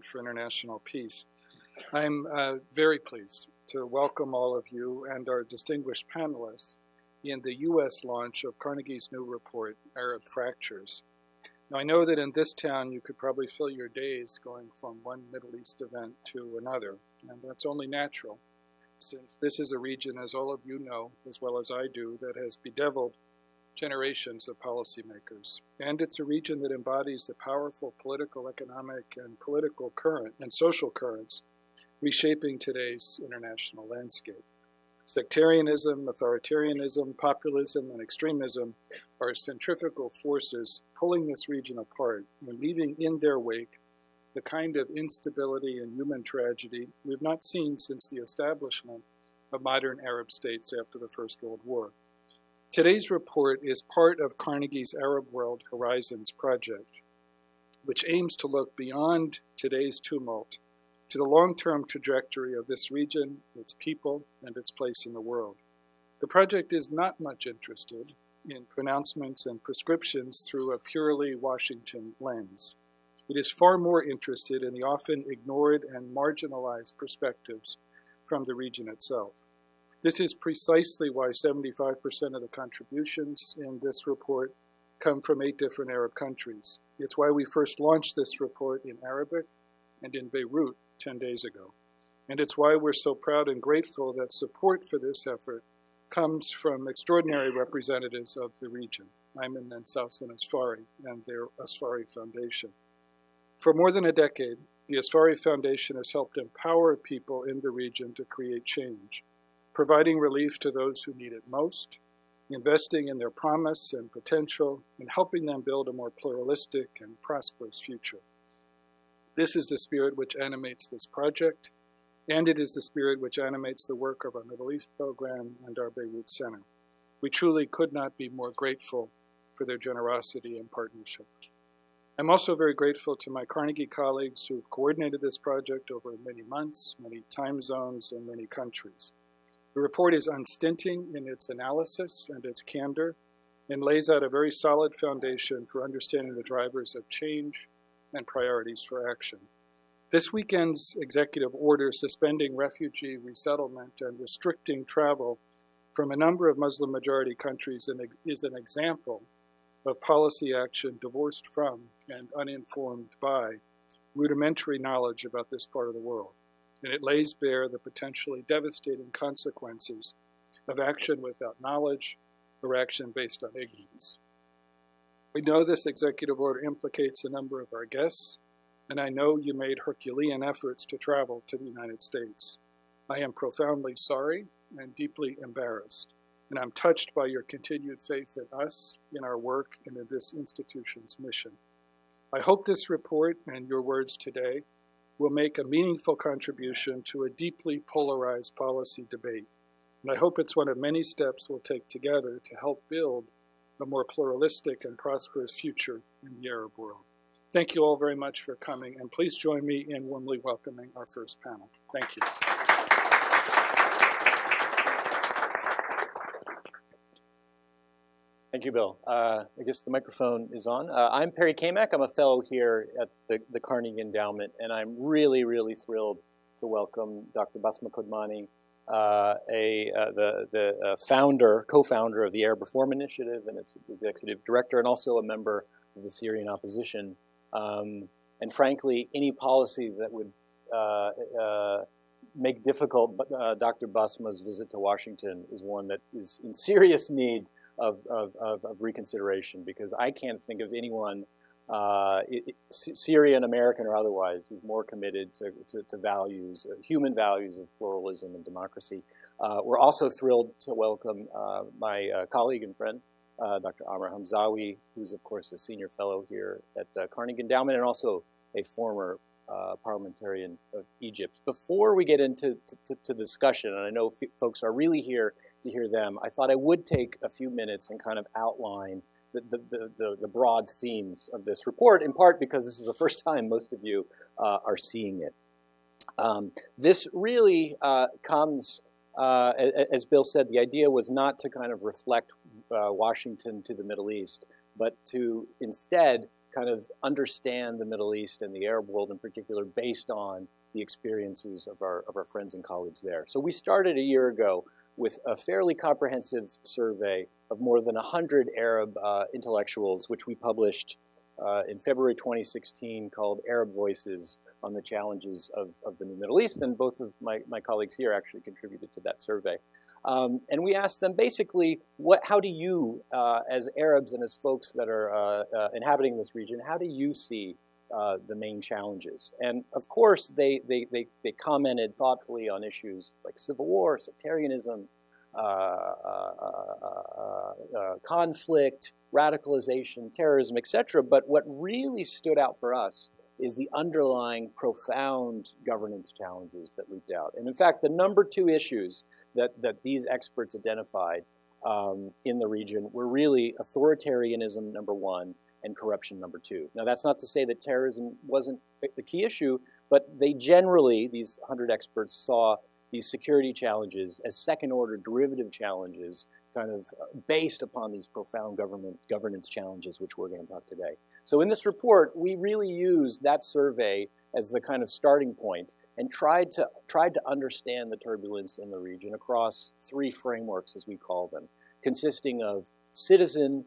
for International Peace. I'm very pleased to welcome all of you and our distinguished panelists in the U.S. launch of Carnegie's new report, Arab Fractures. Now, I know that in this town you could probably fill your days going from one Middle East event to another, and that's only natural, since this is a region, as all of you know, as well as I do, that has bedeviled generations of policymakers. And it's a region that embodies the powerful political, economic, and political current and social currents reshaping today's international landscape. Sectarianism, authoritarianism, populism, and extremism are centrifugal forces pulling this region apart and leaving in their wake the kind of instability and human tragedy we've not seen since the establishment of modern Arab states after the First World War. Today's report is part of Carnegie's Arab World Horizons project, which aims to look beyond today's tumult to the long-term trajectory of this region, its people, and its place in the world. The project is not much interested in pronouncements and prescriptions through a purely Washington lens. It is far more interested in the often ignored and marginalized perspectives from the region itself. This is precisely why 75% of the contributions in this report come from 8 different Arab countries. It's why we first launched this report in Arabic and in Beirut 10 days ago. And it's why we're so proud and grateful that support for this effort comes from extraordinary representatives of the region, Ayman and Sausan Asfari and their Asfari Foundation. For more than a decade, the Asfari Foundation has helped empower people in the region to create change, providing relief to those who need it most, investing in their promise and potential, and helping them build a more pluralistic and prosperous future. This is the spirit which animates this project, and it is the spirit which animates the work of our Middle East program and our Beirut Center. We truly could not be more grateful for their generosity and partnership. I'm also very grateful to my Carnegie colleagues who have coordinated this project over many months, many time zones, and many countries. The report is unstinting in its analysis and its candor and lays out a very solid foundation for understanding the drivers of change and priorities for action. This weekend's executive order suspending refugee resettlement and restricting travel from a number of Muslim-majority countries is an example of policy action divorced from and uninformed by rudimentary knowledge about this part of the world. And it lays bare the potentially devastating consequences of action without knowledge or action based on ignorance. We know this executive order implicates a number of our guests, and I know you made Herculean efforts to travel to the United States. I am profoundly sorry and deeply embarrassed, and I'm touched by your continued faith in us, in our work, and in this institution's mission. I hope this report and your words today will make a meaningful contribution to a deeply polarized policy debate. And I hope it's one of many steps we'll take together to help build a more pluralistic and prosperous future in the Arab world. Thank you all very much for coming, and please join me in warmly welcoming our first panel. Thank you. Thank you, Bill. I guess the microphone is on. I'm Perry Kamak. I'm a fellow here at the Carnegie Endowment, and I'm really, really thrilled to welcome Dr. Basma Kodmani, the co-founder of the Arab Reform Initiative and its executive director, and also a member of the Syrian opposition. And frankly, any policy that would make difficult Dr. Basma's visit to Washington is one that is in serious need of reconsideration, because I can't think of anyone, Syrian American or otherwise, who's more committed to values, human values of pluralism and democracy. We're also thrilled to welcome my colleague and friend, Dr. Amr Hamzawi, who's of course a senior fellow here at Carnegie Endowment and also a former parliamentarian of Egypt. Before we get into discussion, and I know folks are really here to hear them, I thought I would take a few minutes and kind of outline the broad themes of this report, in part because this is the first time most of you are seeing it. This really comes, as Bill said, the idea was not to kind of reflect Washington to the Middle East, but to instead kind of understand the Middle East and the Arab world in particular based on the experiences of our friends and colleagues there. So we started a year ago with a fairly comprehensive survey of more than 100 Arab intellectuals, which we published in February 2016, called Arab Voices on the Challenges of the New Middle East. And both of my colleagues here actually contributed to that survey. And we asked them basically, how do you, as Arabs and as folks that are inhabiting this region, how do you see the main challenges? And of course, they commented thoughtfully on issues like civil war, sectarianism, conflict, radicalization, terrorism, etc. But what really stood out for us is the underlying profound governance challenges that leaped out. And in fact, the number 2 issues that these experts identified in the region were really authoritarianism, number 1, and corruption, number 2. Now, that's not to say that terrorism wasn't the key issue, but they generally, these 100 experts, saw these security challenges as second-order derivative challenges, kind of based upon these profound governance challenges, which we're going to talk today. So in this report, we really used that survey as the kind of starting point and tried to understand the turbulence in the region across 3 frameworks, as we call them, consisting of citizen,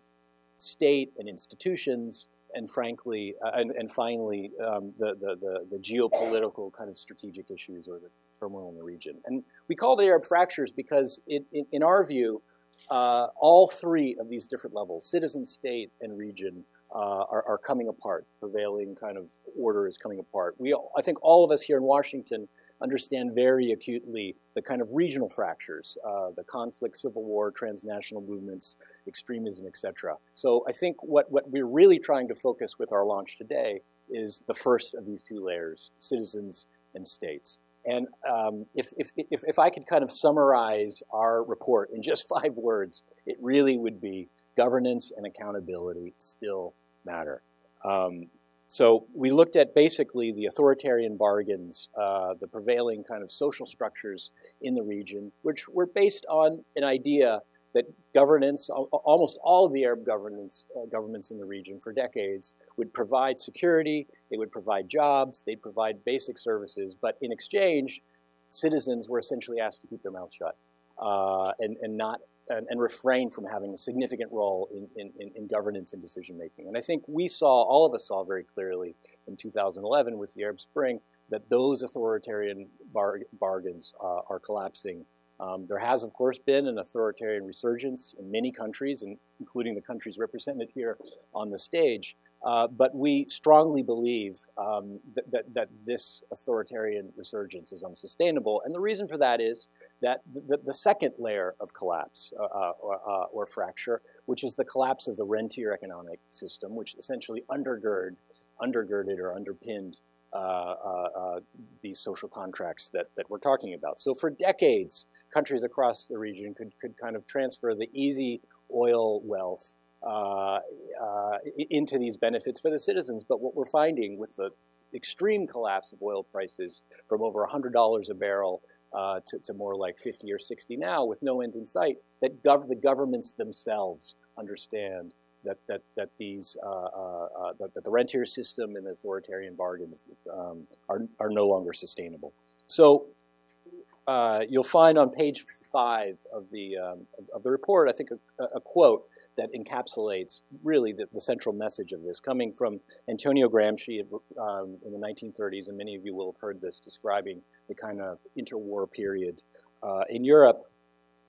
state, and institutions, and frankly, and finally, the geopolitical kind of strategic issues or the turmoil in the region. And we called it Arab fractures because in our view, all 3 of these different levels, citizen, state, and region, are coming apart. The prevailing kind of order is coming apart. I think all of us here in Washington understand very acutely the kind of regional fractures, the conflict, civil war, transnational movements, extremism, etc. So I think what we're really trying to focus with our launch today is the first of these 2 layers, citizens and states. And if I could kind of summarize our report in just 5 words, it really would be governance and accountability still matter. So we looked at basically the authoritarian bargains, the prevailing kind of social structures in the region, which were based on an idea that governance, almost all of the Arab governments in the region for decades, would provide security, they would provide jobs, they'd provide basic services, but in exchange, citizens were essentially asked to keep their mouths shut and refrain from having a significant role in governance and decision making. And I think all of us saw very clearly in 2011 with the Arab Spring that those authoritarian bargains are collapsing. There has, of course, been an authoritarian resurgence in many countries, including the countries represented here on the stage. But we strongly believe that this authoritarian resurgence is unsustainable. And the reason for that is that the second layer of collapse or fracture, which is the collapse of the rentier economic system, which essentially undergirded or underpinned these social contracts that we're talking about. So for decades, countries across the region could kind of transfer the easy oil wealth into these benefits for the citizens. But what we're finding with the extreme collapse of oil prices from over $100 a barrel to more like 50 or 60 now, with no end in sight, that the governments themselves understand that the rentier system and the authoritarian bargains are no longer sustainable. So you'll find on page 5 of the report, I think, a quote that encapsulates really the central message of this, coming from Antonio Gramsci in the 1930s, and many of you will have heard this, describing the kind of interwar period in Europe.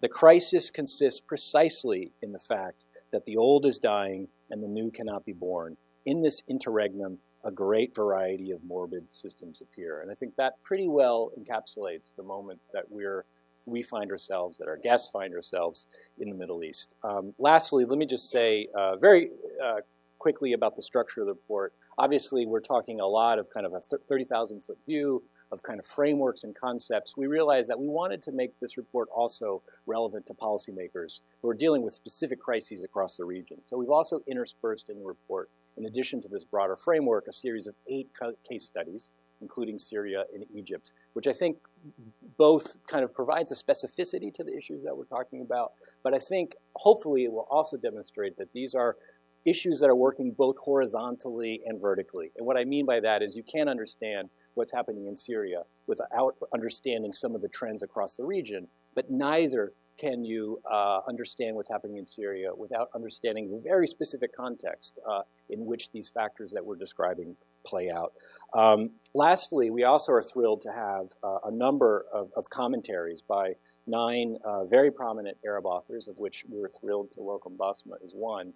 The crisis consists precisely in the fact that the old is dying and the new cannot be born. In this interregnum, a great variety of morbid systems appear. And I think that pretty well encapsulates the moment that we find ourselves, that our guests find ourselves in the Middle East. Lastly, let me just say very quickly about the structure of the report. Obviously, we're talking a lot of kind of a 30,000-foot view of kind of frameworks and concepts. We realized that we wanted to make this report also relevant to policymakers who are dealing with specific crises across the region. So we've also interspersed in the report, in addition to this broader framework, a series of 8 case studies, including Syria and Egypt, which I think both kind of provides a specificity to the issues that we're talking about, but I think hopefully it will also demonstrate that these are issues that are working both horizontally and vertically. And what I mean by that is you can't understand what's happening in Syria without understanding some of the trends across the region, but neither can you understand what's happening in Syria without understanding the very specific context in which these factors that we're describing play out. Lastly, we also are thrilled to have a number of commentaries by 9 very prominent Arab authors, of which we're thrilled to welcome Basma as one,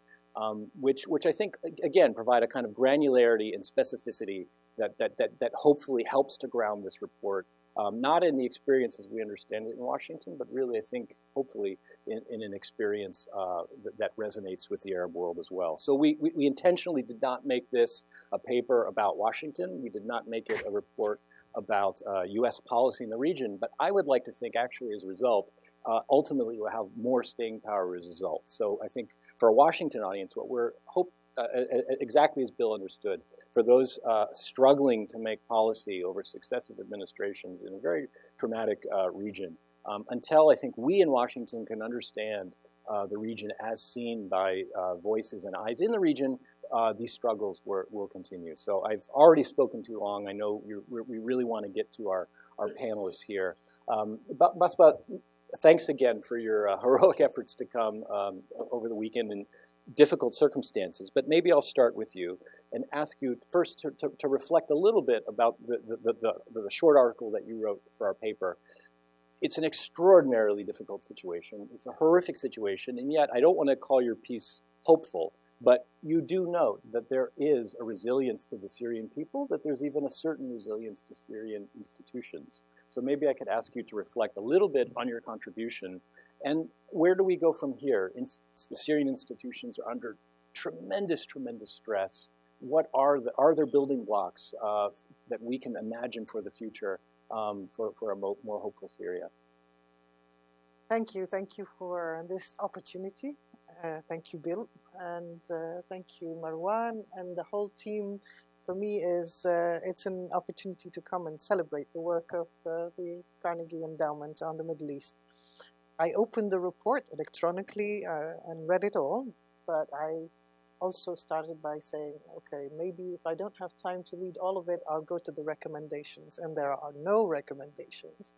which I think, again, provide a kind of granularity and specificity that hopefully helps to ground this report, not in the experiences we understand it in Washington, but really, I think, hopefully, in an experience that resonates with the Arab world as well. So we intentionally did not make this a paper about Washington. We did not make it a report about U.S. policy in the region, but I would like to think actually as a result, ultimately we'll have more staying power as a result. So I think for a Washington audience, what we're exactly as Bill understood, for those struggling to make policy over successive administrations in a very traumatic region, until I think we in Washington can understand the region as seen by voices and eyes in the region, these struggles will continue. So I've already spoken too long. I know we really want to get to our panelists here. But Basma, thanks again for your heroic efforts to come over the weekend in difficult circumstances. But maybe I'll start with you and ask you first to reflect a little bit about the short article that you wrote for our paper. It's an extraordinarily difficult situation. It's a horrific situation, and yet I don't want to call your piece hopeful, but you do note that there is a resilience to the Syrian people, that there's even a certain resilience to Syrian institutions. So maybe I could ask you to reflect a little bit on your contribution, and where do we go from here? The Syrian institutions are under tremendous, tremendous stress. What are there building blocks that we can imagine for the future for a more hopeful Syria? Thank you for this opportunity. Thank you, Bill, and thank you, Marwan, and the whole team. For me, it's an opportunity to come and celebrate the work of the Carnegie Endowment on the Middle East. I opened the report electronically and read it all, but I also started by saying, okay, maybe if I don't have time to read all of it, I'll go to the recommendations, and there are no recommendations,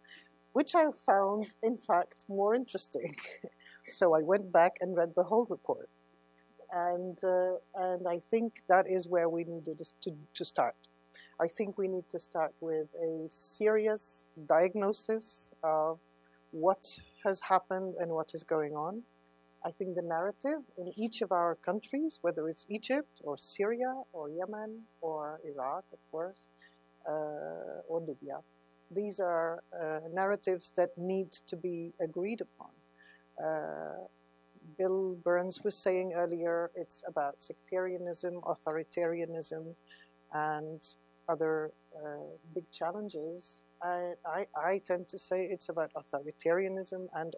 which I found, in fact, more interesting. So I went back and read the whole report. And I think that is where we needed to start. I think we need to start with a serious diagnosis of what has happened and what is going on. I think the narrative in each of our countries, whether it's Egypt or Syria or Yemen or Iraq, of course, or Libya, these are narratives that need to be agreed upon. Bill Burns was saying earlier, it's about sectarianism, authoritarianism, and other big challenges. I tend to say it's about authoritarianism, and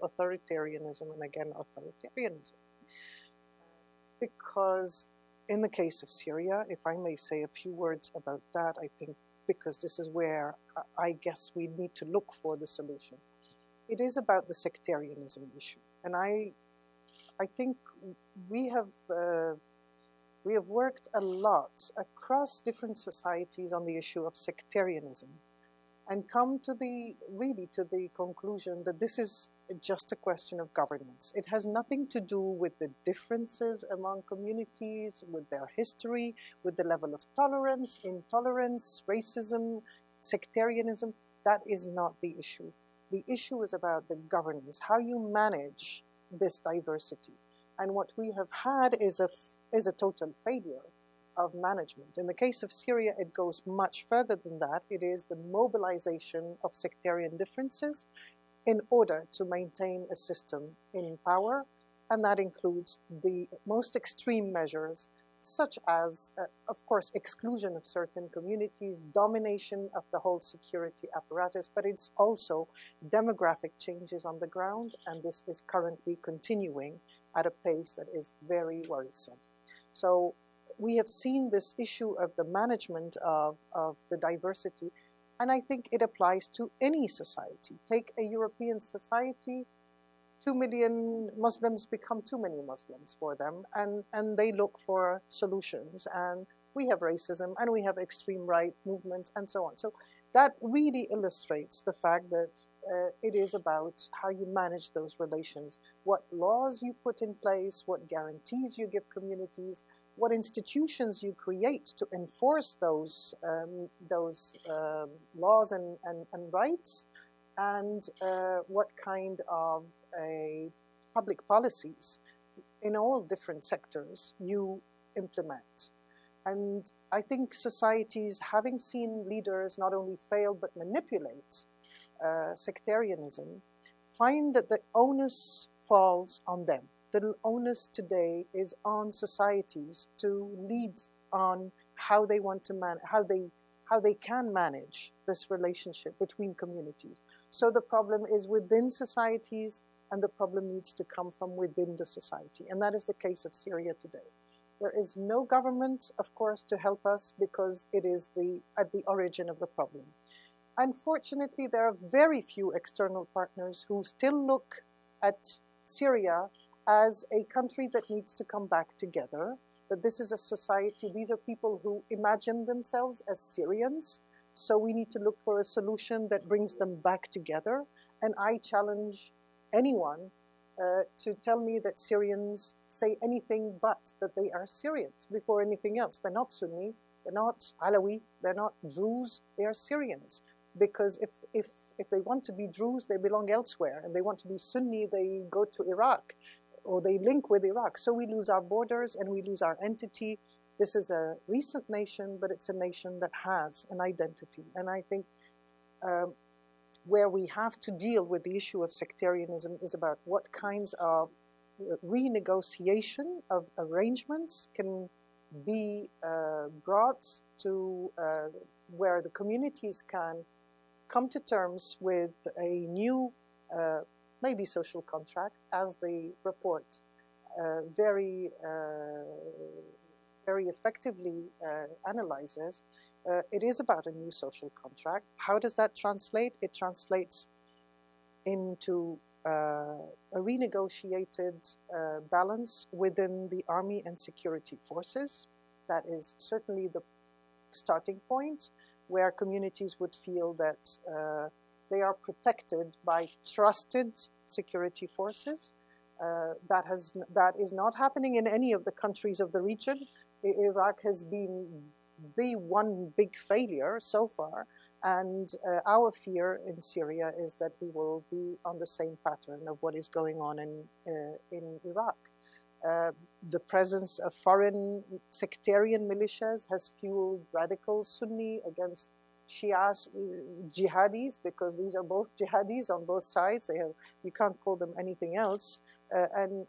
again authoritarianism. Because in the case of Syria, if I may say a few words about that, I think because this is where I guess we need to look for the solution. It is about the sectarianism issue. And I think we have worked a lot across different societies on the issue of sectarianism, and come to the conclusion that this is just a question of governance. It has nothing to do with the differences among communities, with their history, with the level of tolerance, intolerance, racism, sectarianism. That is not the issue. The issue is about the governance, how you manage this diversity. And what we have had is a total failure of management. In the case of Syria, it goes much further than that. It is the mobilization of sectarian differences in order to maintain a system in power, and that includes the most extreme measures, such as, of course, exclusion of certain communities, domination of the whole security apparatus, but it's also demographic changes on the ground, and this is currently continuing at a pace that is very worrisome. So we have seen this issue of the management of the diversity, and I think it applies to any society. Take a European society, 2 million Muslims become too many Muslims for them, and they look for solutions. And we have racism, and we have extreme right movements, and so on. So that really illustrates the fact that it is about how you manage those relations, what laws you put in place, what guarantees you give communities, what institutions you create to enforce those laws and rights, and what kind of public policies in all different sectors you implement. And I think societies, having seen leaders not only fail but manipulate sectarianism, find that the onus falls on them. The onus today is on societies to lead on how they want to how they can manage this relationship between communities. So the problem is within societies, and the problem needs to come from within the society. And that is the case of Syria today. There is no government, of course, to help us because it is at the origin of the problem. Unfortunately, there are very few external partners who still look at Syria as a country that needs to come back together, that this is a society, these are people who imagine themselves as Syrians, so we need to look for a solution that brings them back together. And I challenge anyone to tell me that Syrians say anything but that they are Syrians before anything else. They're not Sunni, they're not Alawi, they're not Druze, they are Syrians. Because if they want to be Druze, they belong elsewhere, and they want to be Sunni, they go to Iraq, or they link with Iraq. So we lose our borders and we lose our entity. This is a recent nation, but it's a nation that has an identity. And I think where we have to deal with the issue of sectarianism is about what kinds of renegotiation of arrangements can be brought to where the communities can come to terms with a new maybe social contract, as the report very effectively analyzes. It is about a new social contract. How does that translate? It translates into a renegotiated balance within the army and security forces. That is certainly the starting point, where communities would feel that they are protected by trusted security forces. That is not happening in any of the countries of the region. Iraq has been the one big failure so far, and our fear in Syria is that we will be on the same pattern of what is going on in Iraq. The presence of foreign sectarian militias has fueled radical Sunni against Shia jihadis, because these are both jihadis on both sides. You can't call them anything else. And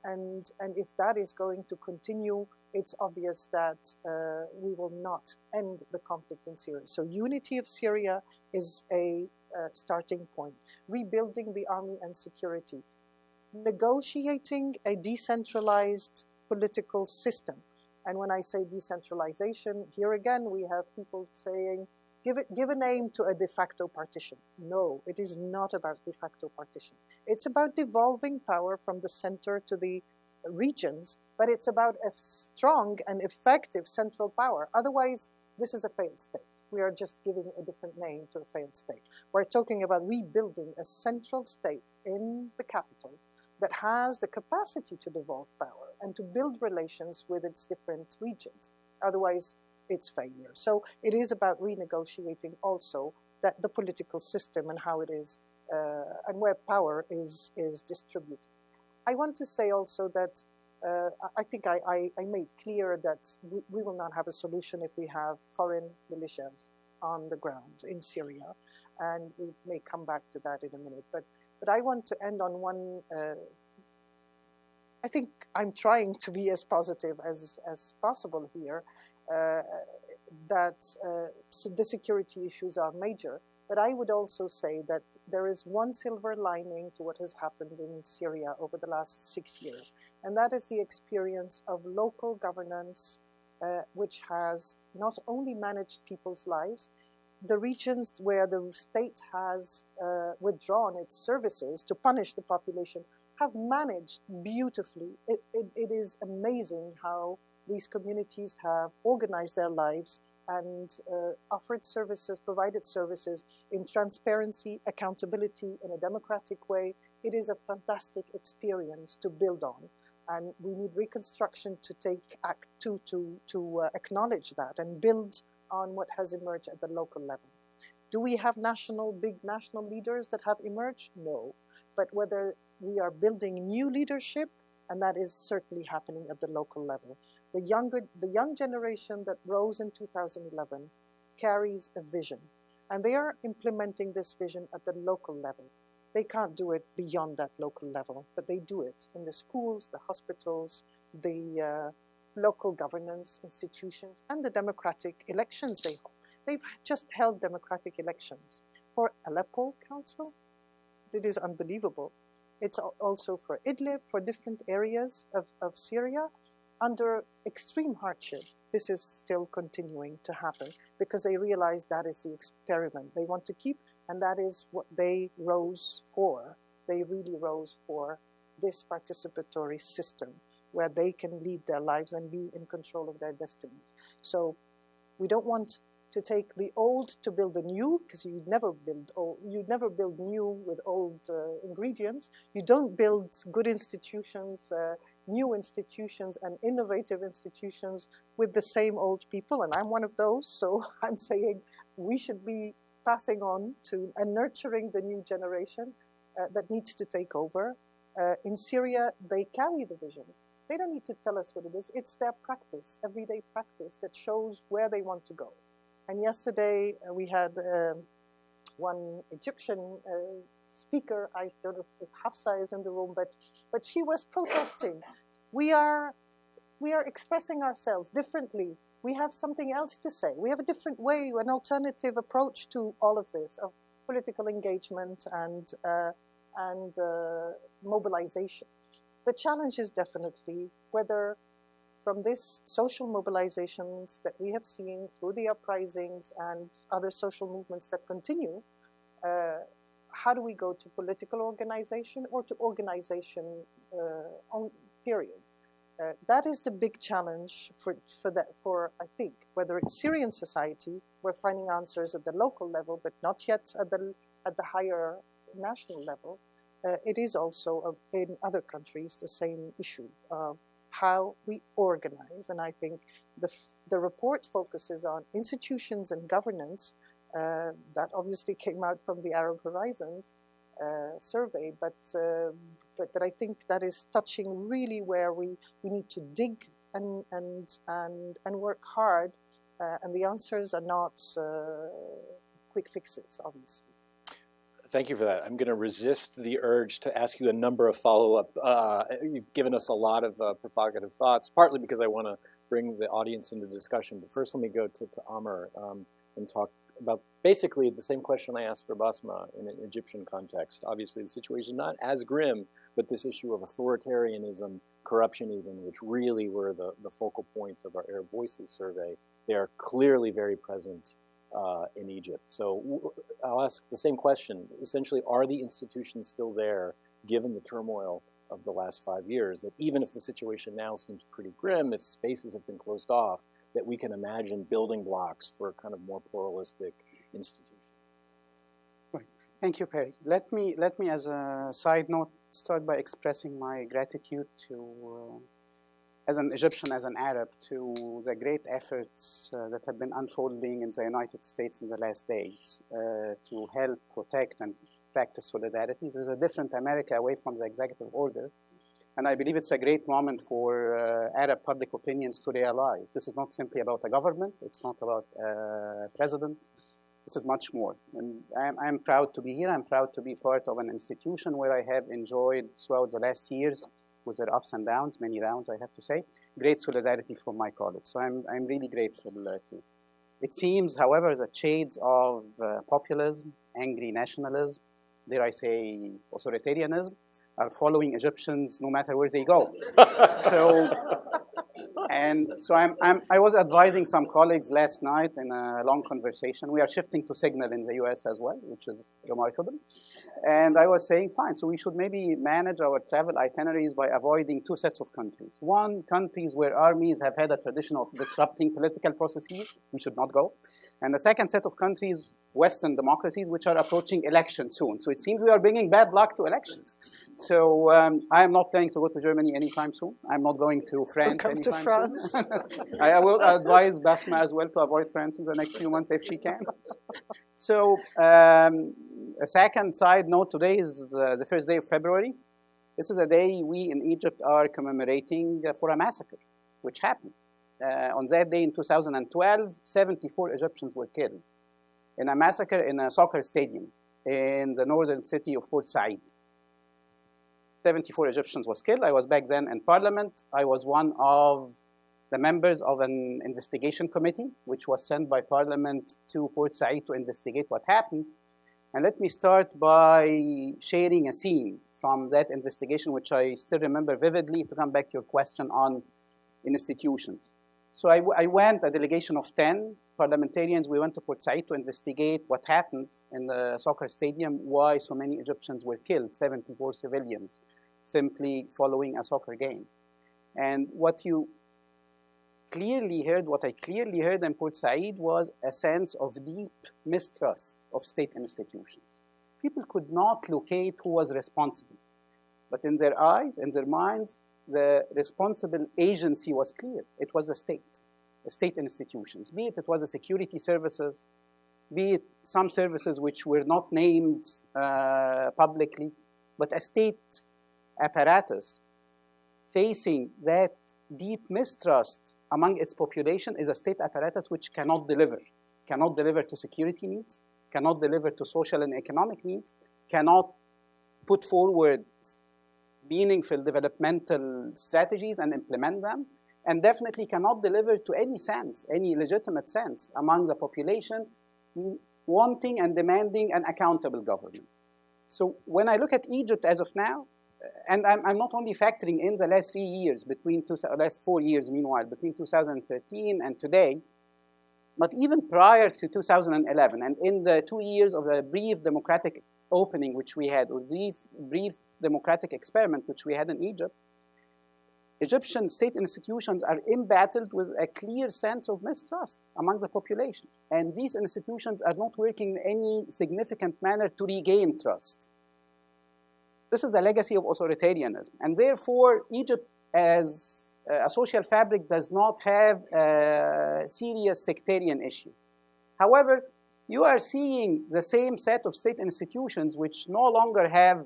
if that is going to continue, it's obvious that we will not end the conflict in Syria. So unity of Syria is a starting point. Rebuilding the army and security. Negotiating a decentralized political system. And when I say decentralization, here again we have people saying, give a name to a de facto partition. No, it is not about de facto partition. It's about devolving power from the center to the regions, but it's about a strong and effective central power. Otherwise, this is a failed state. We are just giving a different name to a failed state. We're talking about rebuilding a central state in the capital that has the capacity to devolve power and to build relations with its different regions. Otherwise, it's failure. So it is about renegotiating also that the political system and how it is and where power is distributed. I want to say also that I think I made clear that we will not have a solution if we have foreign militias on the ground in Syria, and we may come back to that in a minute. But I want to end on one. I think I'm trying to be as positive as possible here. That the security issues are major, but I would also say that there is one silver lining to what has happened in Syria over the last 6 years, and that is the experience of local governance, which has not only managed people's lives, the regions where the state has withdrawn its services to punish the population have managed beautifully. It is amazing how these communities have organized their lives and offered services, provided services in transparency, accountability, in a democratic way. It is a fantastic experience to build on. And we need reconstruction to take act to acknowledge that and build on what has emerged at the local level. Do we have big national leaders that have emerged? No. But whether we are building new leadership, and that is certainly happening at the local level. The young generation that rose in 2011 carries a vision, and they are implementing this vision at the local level. They can't do it beyond that local level, but they do it in the schools, the hospitals, the local governance institutions, and the democratic elections they hold. They've just held democratic elections for Aleppo Council. It is unbelievable. It's also for Idlib, for different areas of Syria, under extreme hardship. This is still continuing to happen because they realize that is the experiment they want to keep, and that is what they rose for. They really rose for this participatory system where they can lead their lives and be in control of their destinies. So we don't want to take the old to build the new, because you'd never build new with old ingredients. You don't build good institutions, new institutions and innovative institutions with the same old people, and I'm one of those, so I'm saying we should be passing on to and nurturing the new generation that needs to take over. In Syria, they carry the vision. They don't need to tell us what it is. It's their practice, everyday practice, that shows where they want to go. And yesterday we had one Egyptian speaker, I don't know if Hafsa is in the room, but she was protesting. We are expressing ourselves differently. We have something else to say. We have a different way, an alternative approach to all of this, of political engagement and mobilization. The challenge is definitely whether from this social mobilizations that we have seen through the uprisings and other social movements that continue, how do we go to political organization or to organization period? That is the big challenge for I think, whether it's Syrian society, we're finding answers at the local level, but not yet at the higher national level. It is also in other countries the same issue. How we organize, and I think the report focuses on institutions and governance. That obviously came out from the Arab Horizons survey, but I think that is touching really where we need to dig and work hard, and the answers are not quick fixes, obviously. Thank you for that. I'm going to resist the urge to ask you a number of follow-up. You've given us a lot of provocative thoughts, partly because I want to bring the audience into the discussion. But first, let me go to Amr and talk about basically the same question I asked for Basma in an Egyptian context. Obviously, the situation is not as grim, but this issue of authoritarianism, corruption even, which really were the focal points of our Arab Voices survey, they are clearly very present in Egypt. So I'll ask the same question. Essentially, are the institutions still there, given the turmoil of the last 5 years, that even if the situation now seems pretty grim, if spaces have been closed off, that we can imagine building blocks for kind of more pluralistic institutions? Right. Thank you, Perry. Let me, as a side note, start by expressing my gratitude to as an Egyptian, as an Arab, to the great efforts that have been unfolding in the United States in the last days to help protect and practice solidarity. There's a different America away from the executive order, and I believe it's a great moment for Arab public opinions to realize this is not simply about a government, it's not about a president, this is much more. And I'm proud to be here, I'm proud to be part of an institution where I have enjoyed throughout the last years, with their ups and downs, many rounds, I have to say, great solidarity from my colleagues. So I'm really grateful to. It seems, however, that shades of populism, angry nationalism, dare I say authoritarianism, are following Egyptians no matter where they go. So And so I was advising some colleagues last night in a long conversation. We are shifting to Signal in the US as well, which is remarkable. And I was saying, fine, so we should maybe manage our travel itineraries by avoiding two sets of countries. One, countries where armies have had a tradition of disrupting political processes, we should not go. And the second set of countries, Western democracies, which are approaching elections soon. So it seems we are bringing bad luck to elections. So I am not planning to go to Germany anytime soon. I'm not going to France anytime soon. I will advise Basma as well to avoid France in the next few months if she can. So a second side note, today is the first day of February. This is a day we in Egypt are commemorating for a massacre, which happened. On that day in 2012, 74 Egyptians were killed in a massacre in a soccer stadium in the northern city of Port Said. 74 Egyptians was killed. I was back then in parliament. I was one of the members of an investigation committee, which was sent by parliament to Port Said to investigate what happened. And let me start by sharing a scene from that investigation, which I still remember vividly, to come back to your question on institutions. So I went, a delegation of 10 parliamentarians, we went to Port Said to investigate what happened in the soccer stadium, why so many Egyptians were killed, 74 civilians, simply following a soccer game. And what I clearly heard in Port Said was a sense of deep mistrust of state institutions. People could not locate who was responsible. But in their eyes, in their minds, the responsible agency was clear. It was the state institutions, be it was the security services, be it some services which were not named publicly, but a state apparatus facing that deep mistrust among its population is a state apparatus which cannot deliver to security needs, cannot deliver to social and economic needs, cannot put forward meaningful developmental strategies and implement them, and definitely cannot deliver to any legitimate sense among the population wanting and demanding an accountable government. So when I look at Egypt as of now, and I'm not only factoring in the last 3 years, last 4 years meanwhile, between 2013 and today, but even prior to 2011, and in the 2 years of a brief democratic opening which we had, or brief democratic experiment which we had in Egypt, Egyptian state institutions are embattled with a clear sense of mistrust among the population. And these institutions are not working in any significant manner to regain trust. This is the legacy of authoritarianism. And therefore, Egypt as a social fabric does not have a serious sectarian issue. However, you are seeing the same set of state institutions which no longer have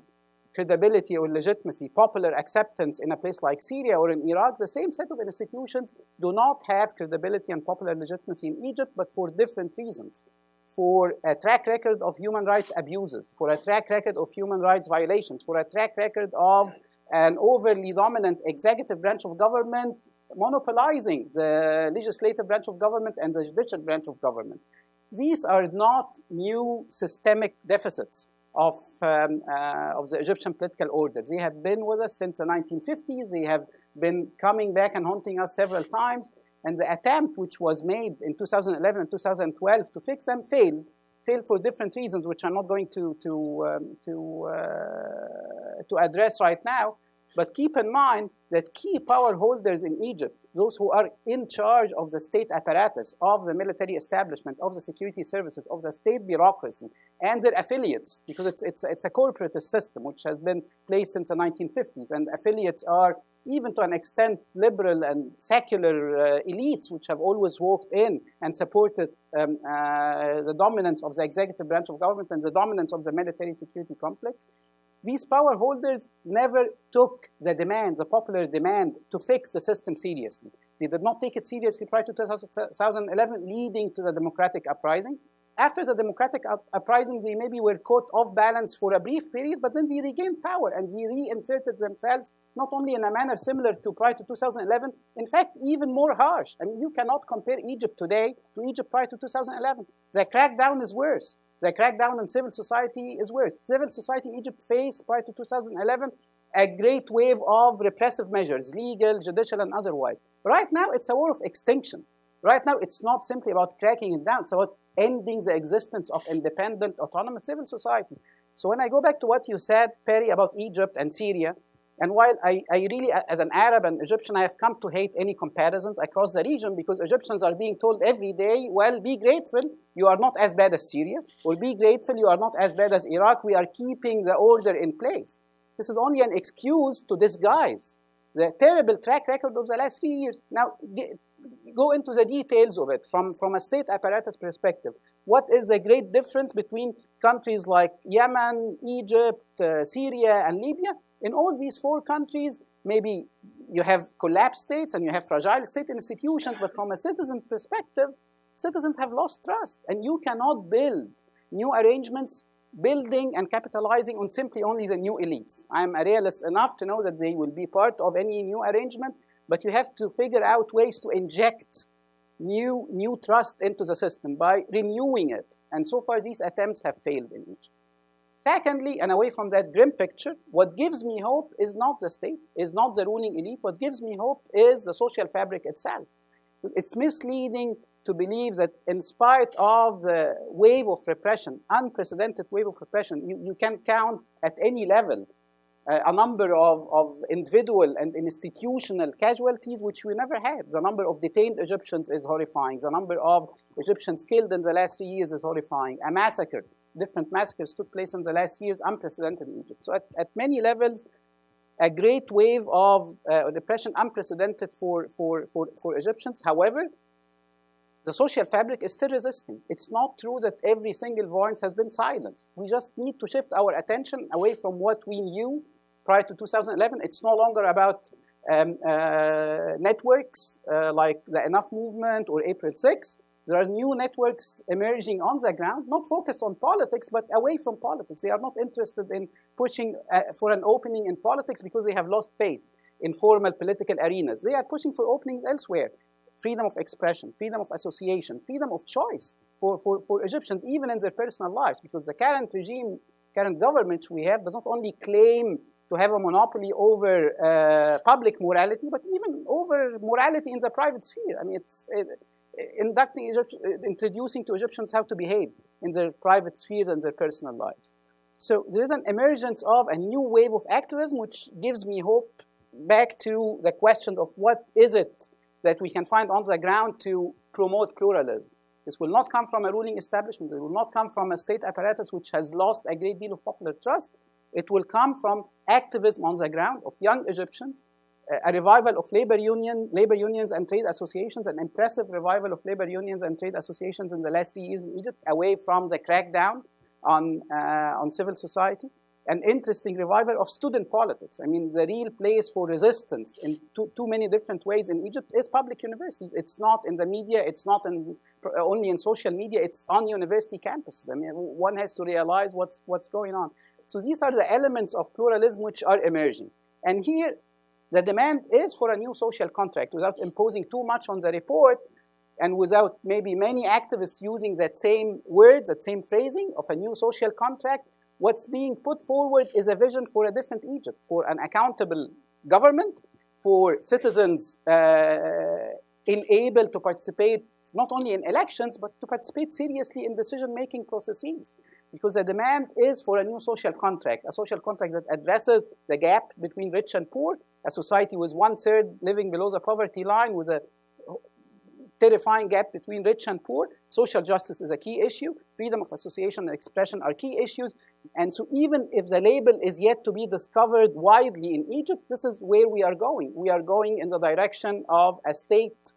credibility or legitimacy, popular acceptance in a place like Syria or in Iraq. The same set of institutions do not have credibility and popular legitimacy in Egypt, but for different reasons. For a track record of human rights abuses, for a track record of human rights violations, for a track record of an overly dominant executive branch of government monopolizing the legislative branch of government and the judicial branch of government. These are not new systemic deficits of the Egyptian political order. They have been with us since the 1950s. They have been coming back and haunting us several times. And the attempt which was made in 2011 and 2012 to fix them failed for different reasons, which I'm not going to address right now. But keep in mind that key power holders in Egypt, those who are in charge of the state apparatus, of the military establishment, of the security services, of the state bureaucracy, and their affiliates, because it's a corporatist system which has been placed since the 1950s, and affiliates are, even to an extent, liberal and secular elites which have always walked in and supported the dominance of the executive branch of government and the dominance of the military security complex. These power holders never took the popular demand to fix the system seriously. They did not take it seriously prior to 2011, leading to the democratic uprising. After the democratic uprising, they maybe were caught off balance for a brief period, but then they regained power and they reinserted themselves not only in a manner similar to prior to 2011, in fact, even more harsh. I mean, you cannot compare Egypt today to Egypt prior to 2011. The crackdown is worse. The crackdown on civil society is worse. Civil society in Egypt faced prior to 2011 a great wave of repressive measures, legal, judicial, and otherwise. Right now, it's a war of extinction. Right now, it's not simply about cracking it down. It's about ending the existence of independent, autonomous civil society. So when I go back to what you said, Perry, about Egypt and Syria, and while I really, as an Arab and Egyptian, I have come to hate any comparisons across the region because Egyptians are being told every day, well, be grateful, you are not as bad as Syria, or be grateful, you are not as bad as Iraq, we are keeping the order in place. This is only an excuse to disguise the terrible track record of the last 3 years. Now, go into the details of it from a state apparatus perspective. What is the great difference between countries like Yemen, Egypt, Syria, and Libya? In all these 4 countries, maybe you have collapsed states and you have fragile state institutions, but from a citizen perspective, citizens have lost trust, and you cannot build new arrangements building and capitalizing on simply only the new elites. I'm a realist enough to know that they will be part of any new arrangement, but you have to figure out ways to inject new trust into the system by renewing it. And so far, these attempts have failed in Egypt. Secondly, and away from that grim picture, what gives me hope is not the state, is not the ruling elite. What gives me hope is the social fabric itself. It's misleading to believe that in spite of the wave of repression, unprecedented wave of repression, you can count at any level a number of individual and institutional casualties which we never had. The number of detained Egyptians is horrifying. The number of Egyptians killed in the last 3 years is horrifying. A massacre, different massacres took place in the last years, unprecedented in Egypt. So at many levels, a great wave of repression, unprecedented for Egyptians. However, the social fabric is still resisting. It's not true that every single voice has been silenced. We just need to shift our attention away from what we knew prior to 2011. It's no longer about networks like the Enough Movement or April 6. There are new networks emerging on the ground, not focused on politics, but away from politics. They are not interested in pushing for an opening in politics because they have lost faith in formal political arenas. They are pushing for openings elsewhere. Freedom of expression, freedom of association, freedom of choice for Egyptians, even in their personal lives, because the current regime, current government we have does not only claim to have a monopoly over public morality, but even over morality in the private sphere. I mean, it's introducing to Egyptians how to behave in their private spheres and their personal lives. So there is an emergence of a new wave of activism, which gives me hope back to the question of what is it that we can find on the ground to promote pluralism. This will not come from a ruling establishment. It will not come from a state apparatus which has lost a great deal of popular trust. It will come from activism on the ground of young Egyptians, a revival of labor unions and trade associations, an impressive revival of labor unions and trade associations in the last 3 years in Egypt, away from the crackdown on civil society. An interesting revival of student politics. I mean, the real place for resistance in too many different ways in Egypt is public universities. It's not in the media. It's not only in social media. It's on university campuses. I mean, one has to realize what's going on. So these are the elements of pluralism which are emerging. And here, the demand is for a new social contract without imposing too much on the report and without maybe many activists using that same word, that same phrasing of a new social contract. What's being put forward is a vision for a different Egypt, for an accountable government, for citizens enabled to participate not only in elections, but to participate seriously in decision-making processes. Because the demand is for a new social contract, a social contract that addresses the gap between rich and poor, a society with 1/3 living below the poverty line, with a terrifying gap between rich and poor. Social justice is a key issue. Freedom of association and expression are key issues. And so even if the label is yet to be discovered widely in Egypt, this is where we are going. We are going in the direction of a state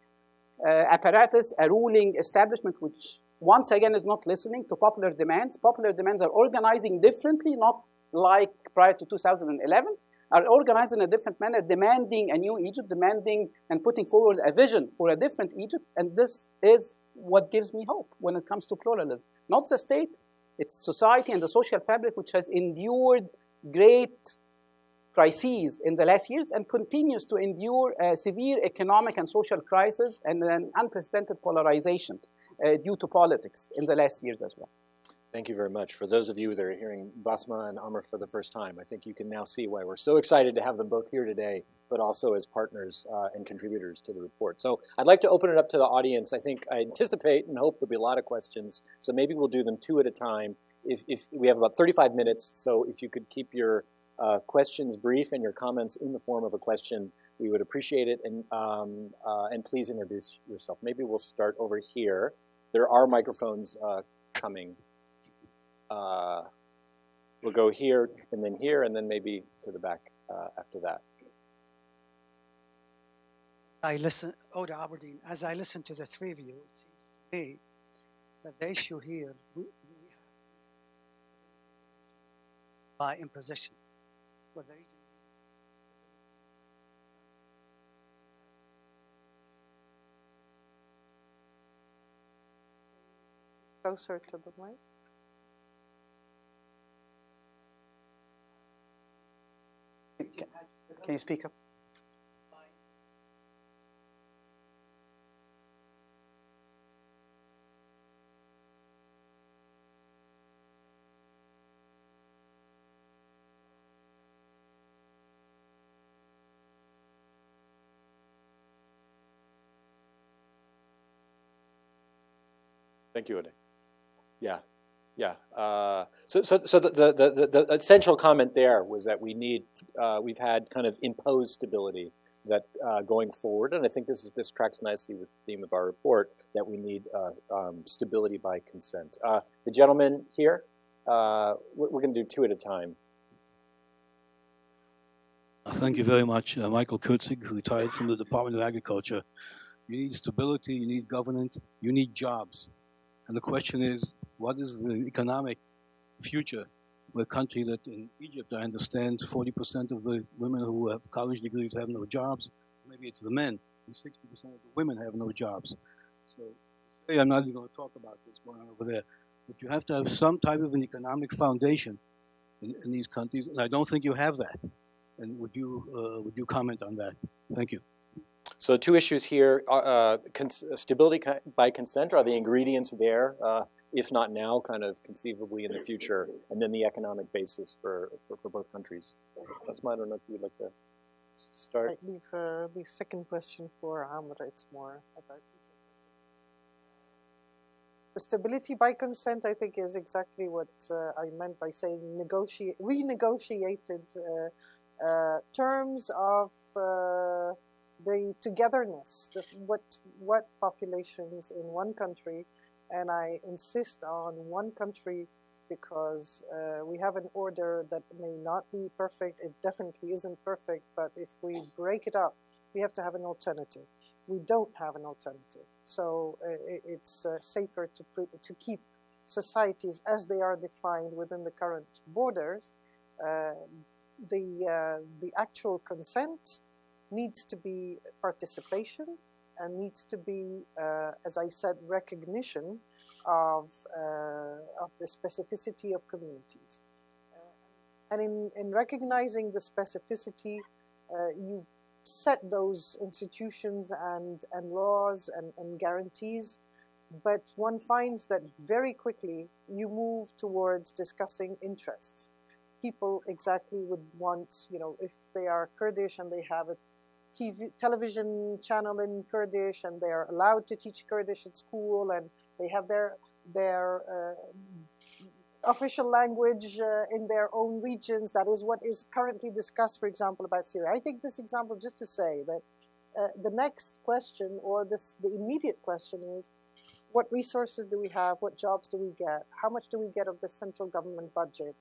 apparatus, a ruling establishment, which once again is not listening to popular demands. Popular demands are organizing differently, not like prior to 2011. Are organized in a different manner, demanding a new Egypt, demanding and putting forward a vision for a different Egypt. And this is what gives me hope when it comes to pluralism. Not the state, it's society and the social fabric which has endured great crises in the last years and continues to endure a severe economic and social crisis and an unprecedented polarization due to politics in the last years as well. Thank you very much. For those of you that are hearing Basma and Amr for the first time, I think you can now see why we're so excited to have them both here today, but also as partners and contributors to the report. So I'd like to open it up to the audience. I think I anticipate and hope there'll be a lot of questions, so maybe we'll do them two at a time. If we have about 35 minutes, so if you could keep your questions brief and your comments in the form of a question, we would appreciate it. And please introduce yourself. Maybe we'll start over here. There are microphones coming. We'll go here, and then maybe to the back after that. Oda Aberdeen, as I listen to the three of you, it seems to me that the issue here, we have by imposition. What the region Closer to the mic. Can you speak up? Thank you, Ade. Yeah. So the essential comment there was that we've had kind of imposed stability that going forward, and I think this tracks nicely with the theme of our report, that we need stability by consent. The gentleman here, we're going to do two at a time. Thank you very much. Michael Kurtzig, retired from the Department of Agriculture. You need stability, you need governance, you need jobs. And the question is, what is the economic future of a country that in Egypt, I understand 40% of the women who have college degrees have no jobs. Maybe it's the men, and 60% of the women have no jobs. So today I'm not even going to talk about what's going on over there. But you have to have some type of an economic foundation in these countries, and I don't think you have that. And would you comment on that? Thank you. So two issues here. Stability by consent, are the ingredients there, if not now, kind of conceivably in the future, and then the economic basis for both countries. Asma, I don't know if you would like to start. I leave the second question for Amr. It's more about the stability by consent, I think, is exactly what I meant by saying renegotiated terms of the togetherness, what populations in one country, and I insist on one country because we have an order that may not be perfect. It definitely isn't perfect, but if we break it up, we have to have an alternative. We don't have an alternative, so it's safer to keep societies as they are defined within the current borders. The actual consent needs to be participation and needs to be, as I said, recognition of the specificity of communities. And in recognizing the specificity, you set those institutions and laws and guarantees, but one finds that very quickly you move towards discussing interests. People exactly would want, if they are Kurdish and they have a television channel in Kurdish and they're allowed to teach Kurdish at school and they have their official language in their own regions. That is what is currently discussed, for example, about Syria. I take this example just to say that the next question, or the immediate question, is what resources do we have? What jobs do we get? How much do we get of the central government budget?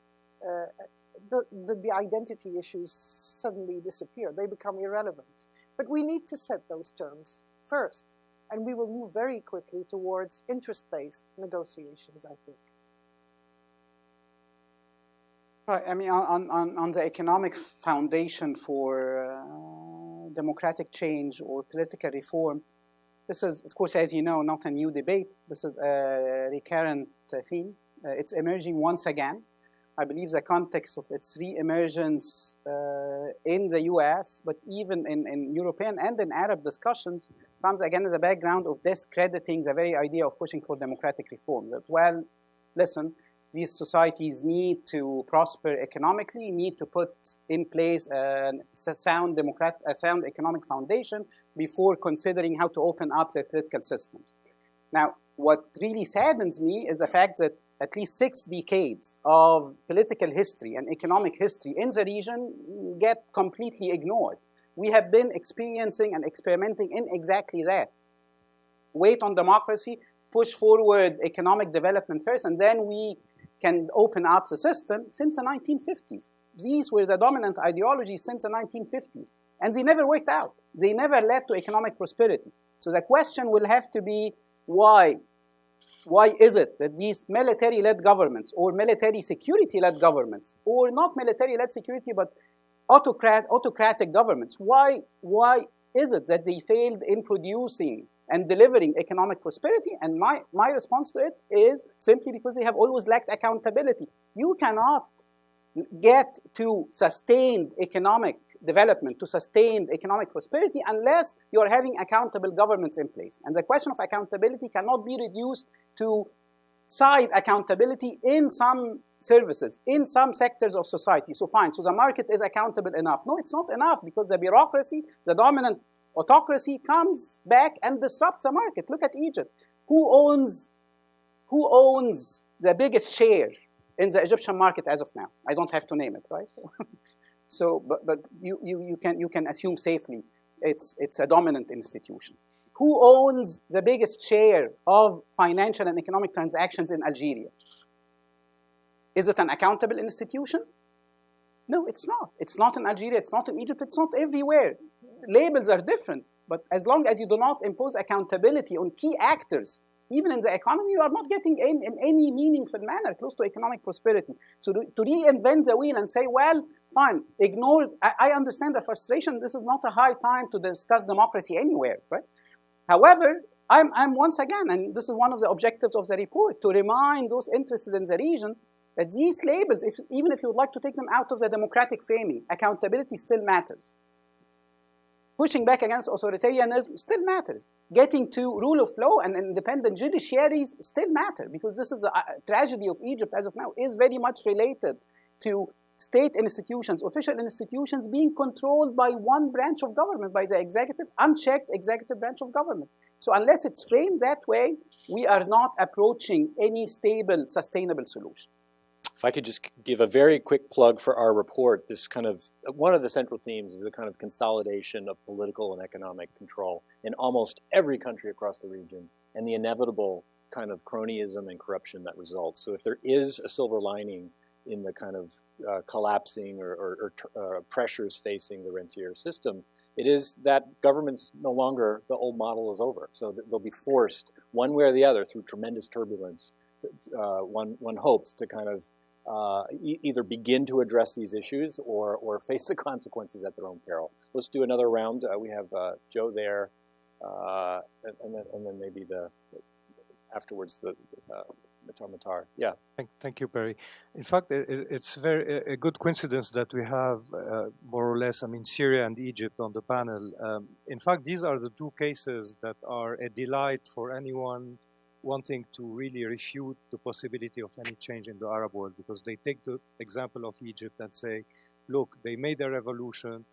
The identity issues suddenly disappear. They become irrelevant. But we need to set those terms first, and we will move very quickly towards interest-based negotiations, I think. Right. I mean, on the economic foundation for democratic change or political reform, this is, of course, as you know, not a new debate. This is a recurrent theme. It's emerging once again. I believe the context of its re-emergence in the US, but even in European and in Arab discussions, comes again in the background of discrediting the very idea of pushing for democratic reform. That, well, listen, These societies need to prosper economically, need to put in place a sound economic foundation before considering how to open up their political systems. Now, what really saddens me is the fact that at least 6 decades of political history and economic history in the region get completely ignored. We have been experiencing and experimenting in exactly that. Wait on democracy, push forward economic development first, and then we can open up the system since the 1950s. These were the dominant ideologies since the 1950s. And they never worked out. They never led to economic prosperity. So the question will have to be, why? Why is it that these military-led governments or military security-led governments, or not military-led security, but autocratic governments, why is it that they failed in producing and delivering economic prosperity? And my response to it is simply because they have always lacked accountability. You cannot get to sustained economic development, to sustained economic prosperity, unless you're having accountable governments in place. And the question of accountability cannot be reduced to side accountability in some services, in some sectors of society. So fine, so the market is accountable enough. No, it's not enough, because the bureaucracy, the dominant autocracy, comes back and disrupts the market. Look at Egypt. Who owns the biggest share in the Egyptian market as of now? I don't have to name it, right? So, but you can assume safely it's a dominant institution. Who owns the biggest share of financial and economic transactions in Algeria? Is it an accountable institution? No, it's not. It's not in Algeria, it's not in Egypt, it's not everywhere. Labels are different, but as long as you do not impose accountability on key actors, even in the economy, you are not getting in any meaningful manner close to economic prosperity. So to reinvent the wheel and say, well, fine, ignore, I understand the frustration. This is not a high time to discuss democracy anywhere, right? However, I'm once again, and this is one of the objectives of the report, to remind those interested in the region that these labels, even if you would like to take them out of the democratic framing, accountability still matters. Pushing back against authoritarianism still matters. Getting to rule of law and independent judiciaries still matter, because this is the tragedy of Egypt as of now, is very much related to state institutions, official institutions being controlled by one branch of government, by the executive, unchecked executive branch of government. So unless it's framed that way, we are not approaching any stable, sustainable solution. If I could just give a very quick plug for our report, this kind of, one of the central themes is a kind of consolidation of political and economic control in almost every country across the region, and the inevitable kind of cronyism and corruption that results. So if there is a silver lining in the kind of collapsing or pressures facing the rentier system, it is that governments no longer, the old model is over. So they'll be forced one way or the other through tremendous turbulence. One hopes to kind of either begin to address these issues or face the consequences at their own peril. Let's do another round. We have Joe there, and then maybe afterwards the Matar. Yeah. Thank you, Perry. In fact, it's a good coincidence that we have more or less, Syria and Egypt on the panel. In fact, these are the two cases that are a delight for anyone wanting to really refute the possibility of any change in the Arab world, because they take the example of Egypt and say, look, they made a revolution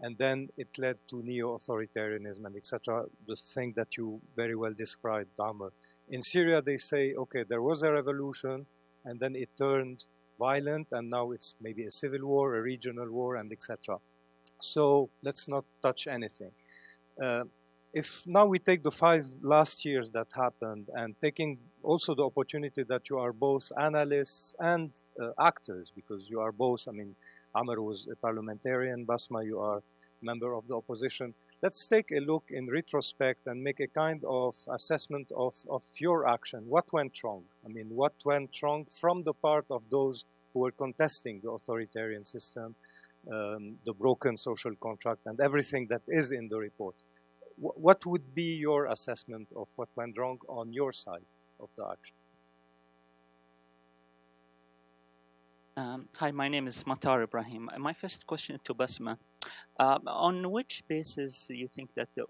and then it led to neo-authoritarianism and etc., the thing that you very well described, Damer. In Syria, they say, okay, there was a revolution and then it turned violent and now it's maybe a civil war, a regional war, and etc. So let's not touch anything. If now we take the 5 last years that happened, and taking also the opportunity that you are both analysts and actors, because you are both, Amr was a parliamentarian, Basma, you are a member of the opposition. Let's take a look in retrospect and make a kind of assessment of your action. What went wrong? What went wrong from the part of those who were contesting the authoritarian system, the broken social contract, and everything that is in the report? What would be your assessment of what went wrong on your side of the action? Hi, my name is Matar Ibrahim. My first question to Basma. On which basis do you think that the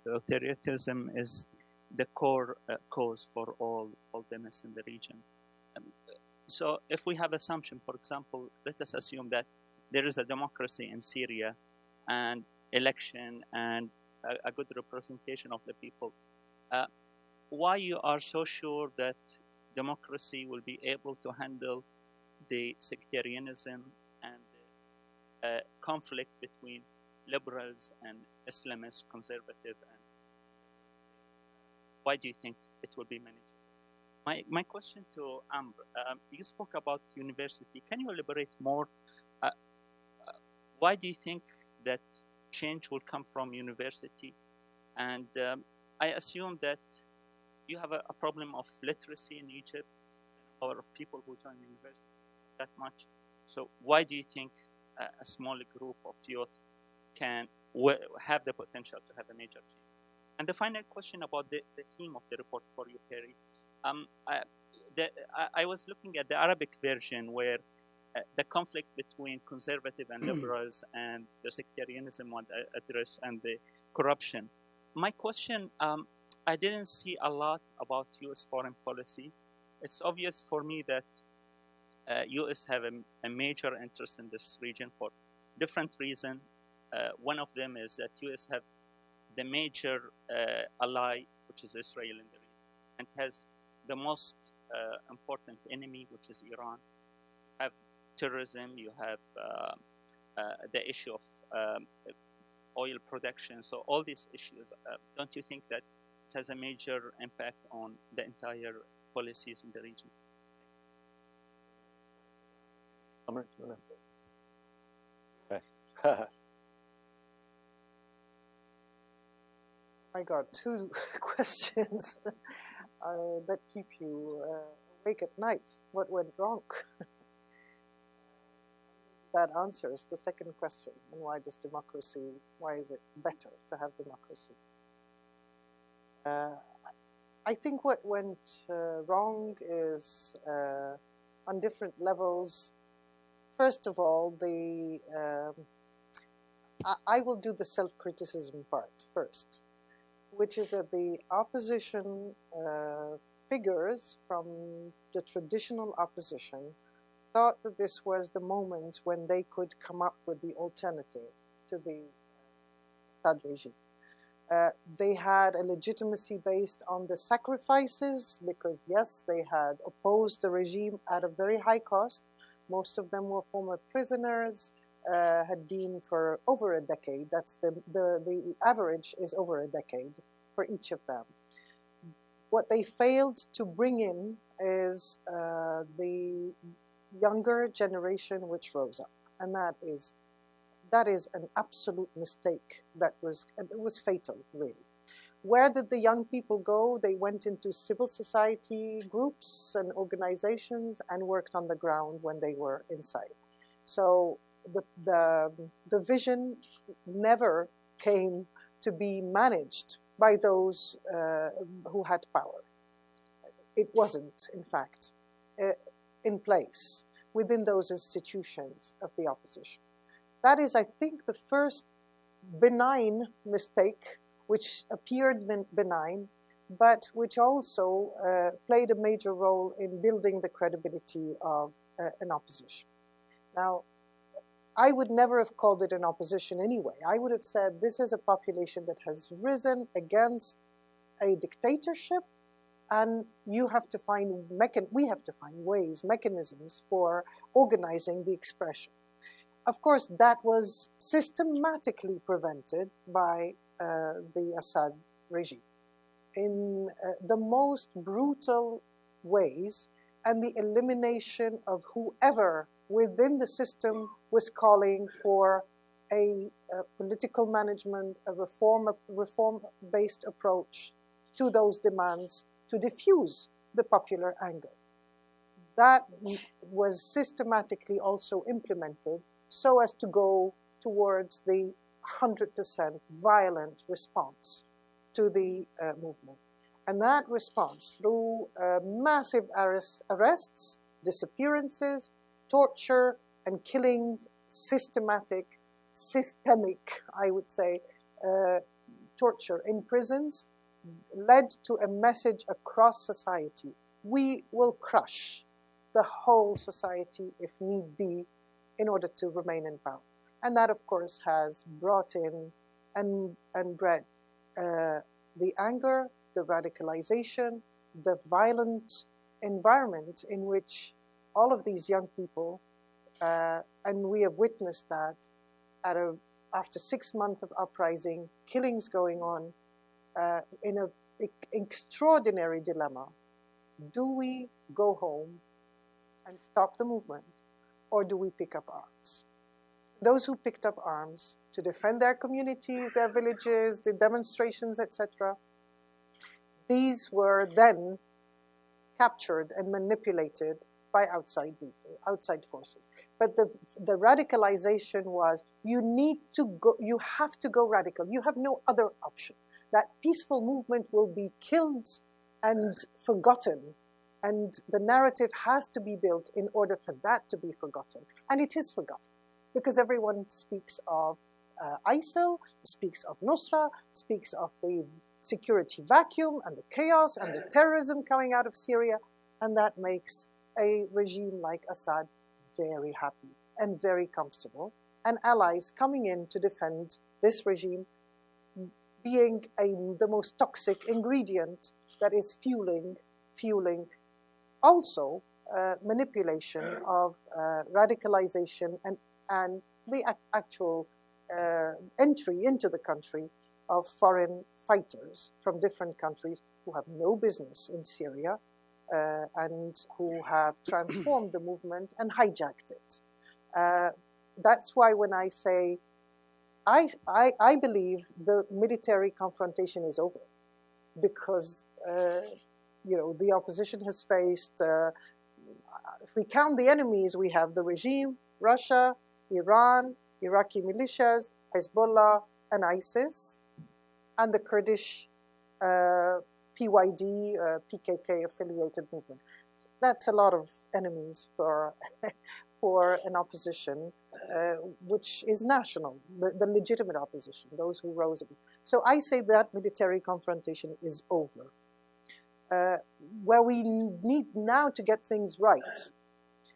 authoritarianism is the core cause for all the mess in the region? So if we have assumption, for example, let us assume that there is a democracy in Syria and election and a good representation of the people. Why you are so sure that democracy will be able to handle the sectarianism and the conflict between liberals and Islamists, conservative, and why do you think it will be managed? My question to Amr, you spoke about university. Can you elaborate more? Why do you think that change will come from university? And I assume that you have a problem of literacy in Egypt, a lot of people who join university that much. So why do you think a small group of youth can have the potential to have a major change? And the final question about the theme of the report for you, Perry. I was looking at the Arabic version where the conflict between conservative and liberals and the sectarianism was addressed and the corruption. My question, I didn't see a lot about U.S. foreign policy. It's obvious for me that U.S. have a major interest in this region for different reasons. One of them is that U.S. have the major ally, which is Israel in the region, and has the most important enemy, which is Iran. You have terrorism, you have the issue of oil production. So all these issues, don't you think that it has a major impact on the entire policies in the region? Amr, do you want to? Okay. I got two questions that keep you awake at night. What went wrong? That answers the second question. And why is it better to have democracy? I think what went wrong is on different levels. First of all, I will do the self-criticism part first, which is that the opposition figures from the traditional opposition thought that this was the moment when they could come up with the alternative to the Assad regime. They had a legitimacy based on the sacrifices because, yes, they had opposed the regime at a very high cost. Most of them were former prisoners, had been for over a decade. That's the average is over a decade for each of them. What they failed to bring in is the younger generation which rose up, and that is an absolute mistake. It was fatal, really. Where did the young people go? They went into civil society groups and organizations and worked on the ground when they were inside. So the vision never came to be managed by those who had power. It wasn't, in fact, in place within those institutions of the opposition. That is, I think, the first benign mistake, which appeared benign, but which also played a major role in building the credibility of an opposition. Now, I would never have called it an opposition anyway. I would have said this is a population that has risen against a dictatorship, and we have to find ways, mechanisms for organizing the expression. Of course, that was systematically prevented by the Assad regime in the most brutal ways, and the elimination of whoever within the system was calling for a political management, a reform-based approach to those demands to diffuse the popular anger. That was systematically also implemented so as to go towards the 100% violent response to the movement. And that response, through massive arrests, disappearances, torture, and killings, systemic, I would say, torture in prisons, led to a message across society. We will crush the whole society if need be in order to remain in power. And that, of course, has brought in and bred the anger, the radicalization, the violent environment in which all of these young people, and we have witnessed that after 6 months of uprising, killings going on, in an extraordinary dilemma. Do we go home and stop the movement, or do we pick up arms? Those who picked up arms to defend their communities, their villages, the demonstrations, etc., these were then captured and manipulated by outside forces. But the radicalization was, you have to go radical. You have no other option. That peaceful movement will be killed and forgotten. And the narrative has to be built in order for that to be forgotten. And it is forgotten, because everyone speaks of ISIL, speaks of Nusra, speaks of the security vacuum and the chaos and the terrorism coming out of Syria. And that makes a regime like Assad very happy and very comfortable, and allies coming in to defend this regime being the most toxic ingredient that is fueling also manipulation of radicalization and the actual entry into the country of foreign fighters from different countries who have no business in Syria, and who have transformed the movement and hijacked it. That's why when I say, I believe the military confrontation is over, because the opposition has faced, if we count the enemies, we have the regime, Russia, Iran, Iraqi militias, Hezbollah, and ISIS, and the Kurdish PYD, PKK-affiliated movement. That's a lot of enemies for an opposition which is national, the legitimate opposition, those who rose against. So I say that military confrontation is over. Where we need now to get things right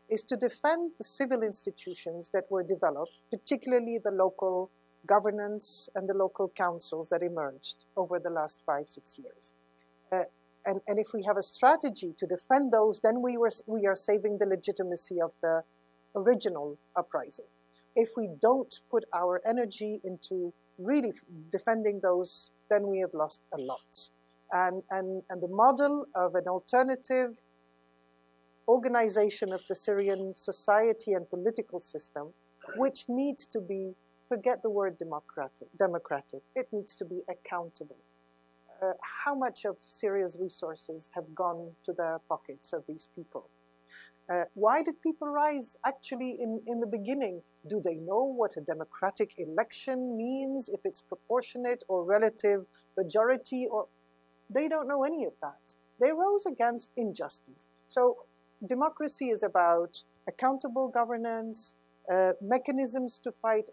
is to defend the civil institutions that were developed, particularly the local governance and the local councils that emerged over the last 5-6 years. And if we have a strategy to defend those, then we are saving the legitimacy of the original uprising. If we don't put our energy into really defending those, then we have lost a lot. And the model of an alternative organization of the Syrian society and political system, which needs to be, forget the word democratic, it needs to be accountable. How much of Syria's resources have gone to the pockets of these people? Why did people rise actually in the beginning? Do they know what a democratic election means, if it's proportionate or relative majority? Or they don't know any of that. They rose against injustice. So democracy is about accountable governance, mechanisms to fight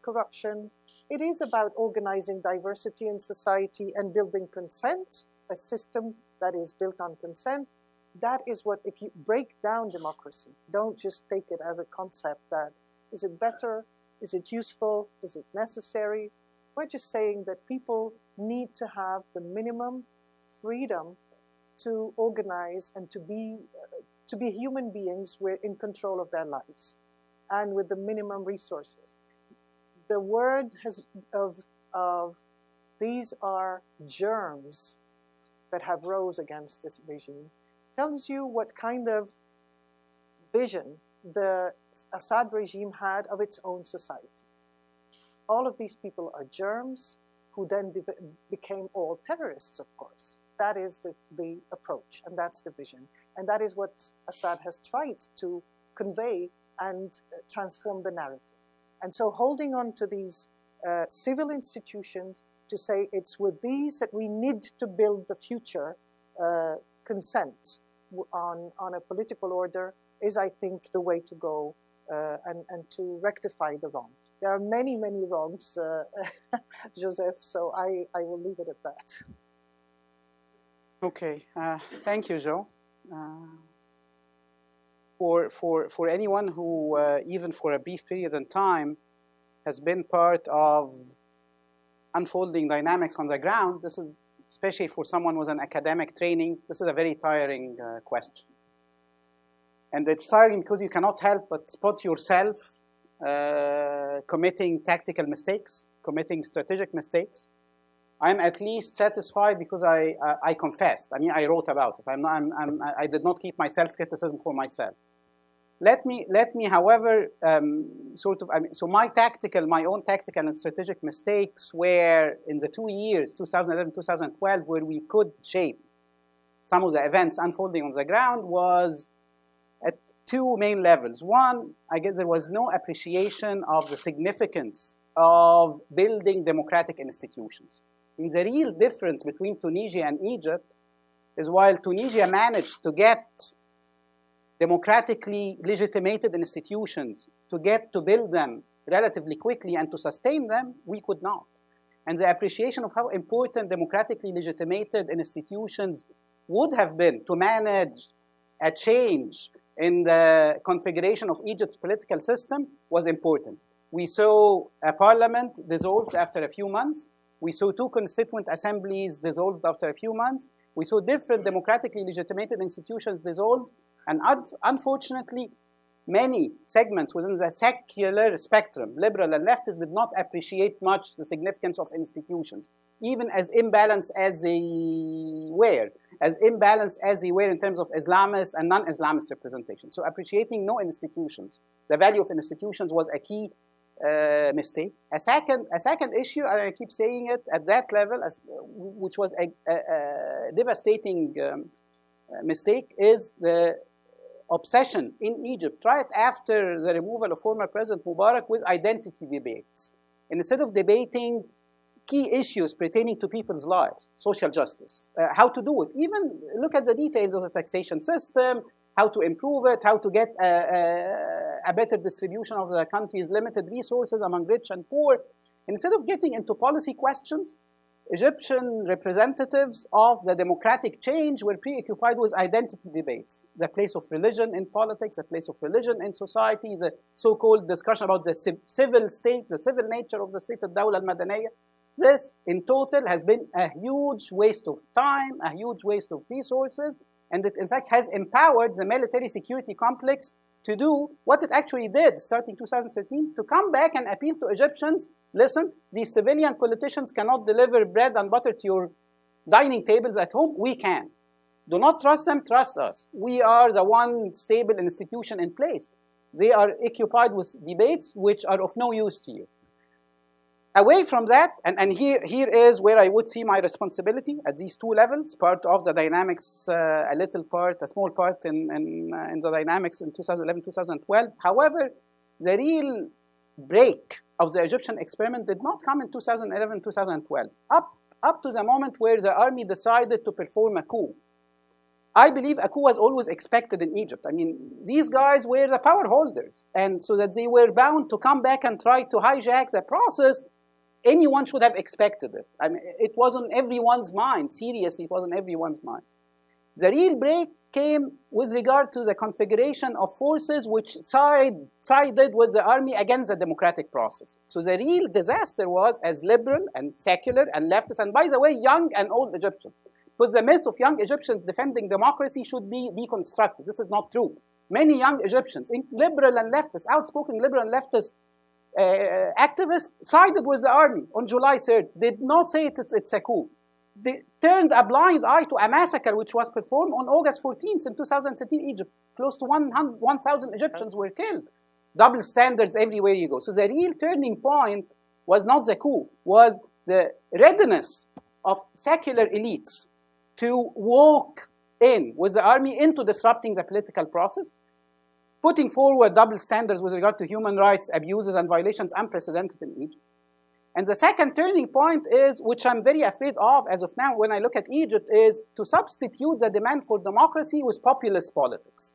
corruption. It is about organizing diversity in society and building consent, a system that is built on consent. That is what, if you break down democracy, don't just take it as a concept that, is it better? Is it useful? Is it necessary? We're just saying that people need to have the minimum freedom to organize and to be human beings who are in control of their lives and with the minimum resources. The word of these are germs that have rose against this regime tells you what kind of vision the Assad regime had of its own society. All of these people are germs who then became all terrorists, of course. That is the approach, and that's the vision. And that is what Assad has tried to convey and transform the narrative. And so holding on to these civil institutions to say it's with these that we need to build the future consent on a political order is, I think, the way to go and to rectify the wrong. There are many, many wrongs, Joseph, so I will leave it at that. Okay, thank you, Jo. for anyone who, even for a brief period in time, has been part of unfolding dynamics on the ground, this is, especially for someone with an academic training, this is a very tiring question. And it's tiring because you cannot help but spot yourself committing tactical mistakes, committing strategic mistakes. I'm at least satisfied because I confessed. I mean, I wrote about it. I did not keep my self-criticism for myself. Let me, however, so my own tactical and strategic mistakes were in the 2 years, 2011, 2012, where we could shape some of the events unfolding on the ground was at two main levels. One, I guess there was no appreciation of the significance of building democratic institutions. And the real difference between Tunisia and Egypt is while Tunisia managed to get democratically legitimated institutions, to build them relatively quickly and to sustain them, we could not. And the appreciation of how important democratically legitimated institutions would have been to manage a change in the configuration of Egypt's political system was important. We saw a parliament dissolved after a few months. We saw two constituent assemblies dissolved after a few months. We saw different democratically legitimated institutions dissolved. And unfortunately, many segments within the secular spectrum, liberal and leftist, did not appreciate much the significance of institutions, even as imbalanced as they were, in terms of Islamist and non-Islamist representation. So appreciating no institutions, the value of institutions was a key mistake. A second issue, and I keep saying it at that level, which was a devastating mistake, is the obsession in Egypt right after the removal of former President Mubarak with identity debates. And instead of debating key issues pertaining to people's lives, social justice, how to do it, even look at the details of the taxation system, how to improve it, how to get a better distribution of the country's limited resources among rich and poor. Instead of getting into policy questions, Egyptian representatives of the democratic change were preoccupied with identity debates, the place of religion in politics, the place of religion in society, the so-called discussion about the civil state, the civil nature of the state of Dawla al-Madaniyya. This, in total, has been a huge waste of time, a huge waste of resources, and it, in fact, has empowered the military security complex to do what it actually did starting 2013, to come back and appeal to Egyptians. Listen, these civilian politicians cannot deliver bread and butter to your dining tables at home. We can. Do not trust them, trust us. We are the one stable institution in place. They are occupied with debates which are of no use to you. Away from that, and here is where I would see my responsibility at these two levels, part of the dynamics, a small part in the dynamics in 2011, 2012. However, the real break of the Egyptian experiment did not come in 2011, 2012, up to the moment where the army decided to perform a coup. I believe a coup was always expected in Egypt. I mean, these guys were the power holders, and so that they were bound to come back and try to hijack the process. Anyone should have expected it. I mean, it was on everyone's mind. Seriously, it was on everyone's mind. The real break came with regard to the configuration of forces which sided with the army against the democratic process. So the real disaster was as liberal and secular and leftist, and by the way, young and old Egyptians. Because the myth of young Egyptians defending democracy should be deconstructed. This is not true. Many young Egyptians, liberal and leftist, outspoken liberal and leftist activists, sided with the army on July 3rd, did not say it's a coup. They turned a blind eye to a massacre which was performed on August 14th in 2013 Egypt. Close to 1,000 Egyptians were killed. Double standards everywhere you go. So the real turning point was not the coup, was the readiness of secular elites to walk in with the army into disrupting the political process, putting forward double standards with regard to human rights abuses and violations unprecedented in Egypt. And the second turning point is, which I'm very afraid of as of now when I look at Egypt, is to substitute the demand for democracy with populist politics.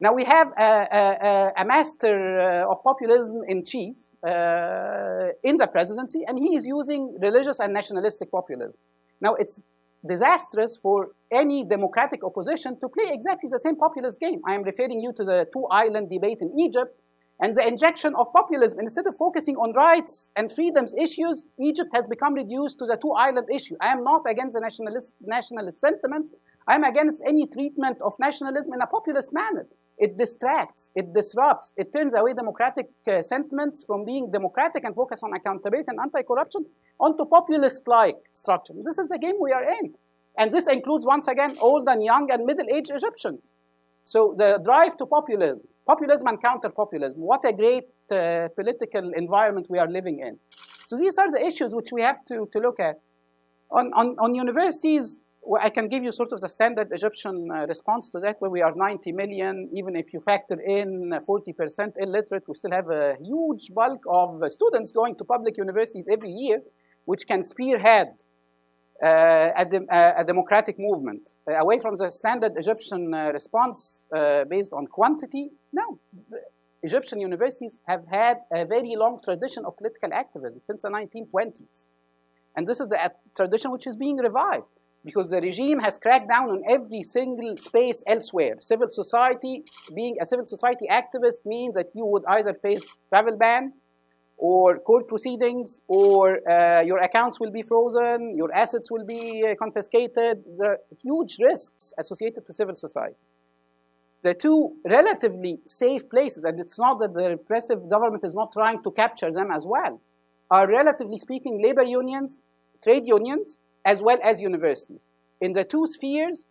Now we have a master of populism in chief in the presidency, and he is using religious and nationalistic populism. Now it's disastrous for any democratic opposition to play exactly the same populist game. I am referring you to the two-island debate in Egypt and the injection of populism. Instead of focusing on rights and freedoms issues, Egypt has become reduced to the two-island issue. I am not against the nationalist sentiments. I am against any treatment of nationalism in a populist manner. It distracts, it disrupts, it turns away democratic sentiments from being democratic and focus on accountability and anti-corruption onto populist-like structure. This is the game we are in. And this includes, once again, old and young and middle-aged Egyptians. So the drive to populism and counter-populism, what a great political environment we are living in. So these are the issues which we have to look at. On universities, I can give you sort of the standard Egyptian response to that, where we are 90 million. Even if you factor in 40% illiterate, we still have a huge bulk of students going to public universities every year, which can spearhead a democratic movement. Away from the standard Egyptian response based on quantity, no. Egyptian universities have had a very long tradition of political activism since the 1920s. And this is the tradition which is being revived, because the regime has cracked down on every single space elsewhere. Civil society, being a civil society activist means that you would either face travel ban or court proceedings, or your accounts will be frozen, your assets will be confiscated. There are huge risks associated to civil society. The two relatively safe places, and it's not that the repressive government is not trying to capture them as well, are relatively speaking labor unions, trade unions, as well as universities. In the two spheres,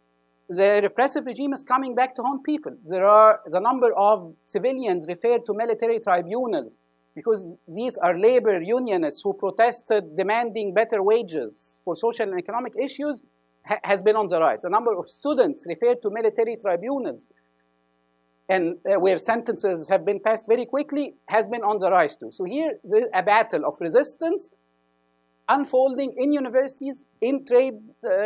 the repressive regime is coming back to haunt people. There are the number of civilians referred to military tribunals because these are labor unionists who protested demanding better wages for social and economic issues has been on the rise. The number of students referred to military tribunals and where sentences have been passed very quickly has been on the rise too. So here there's a battle of resistance unfolding in universities, in trade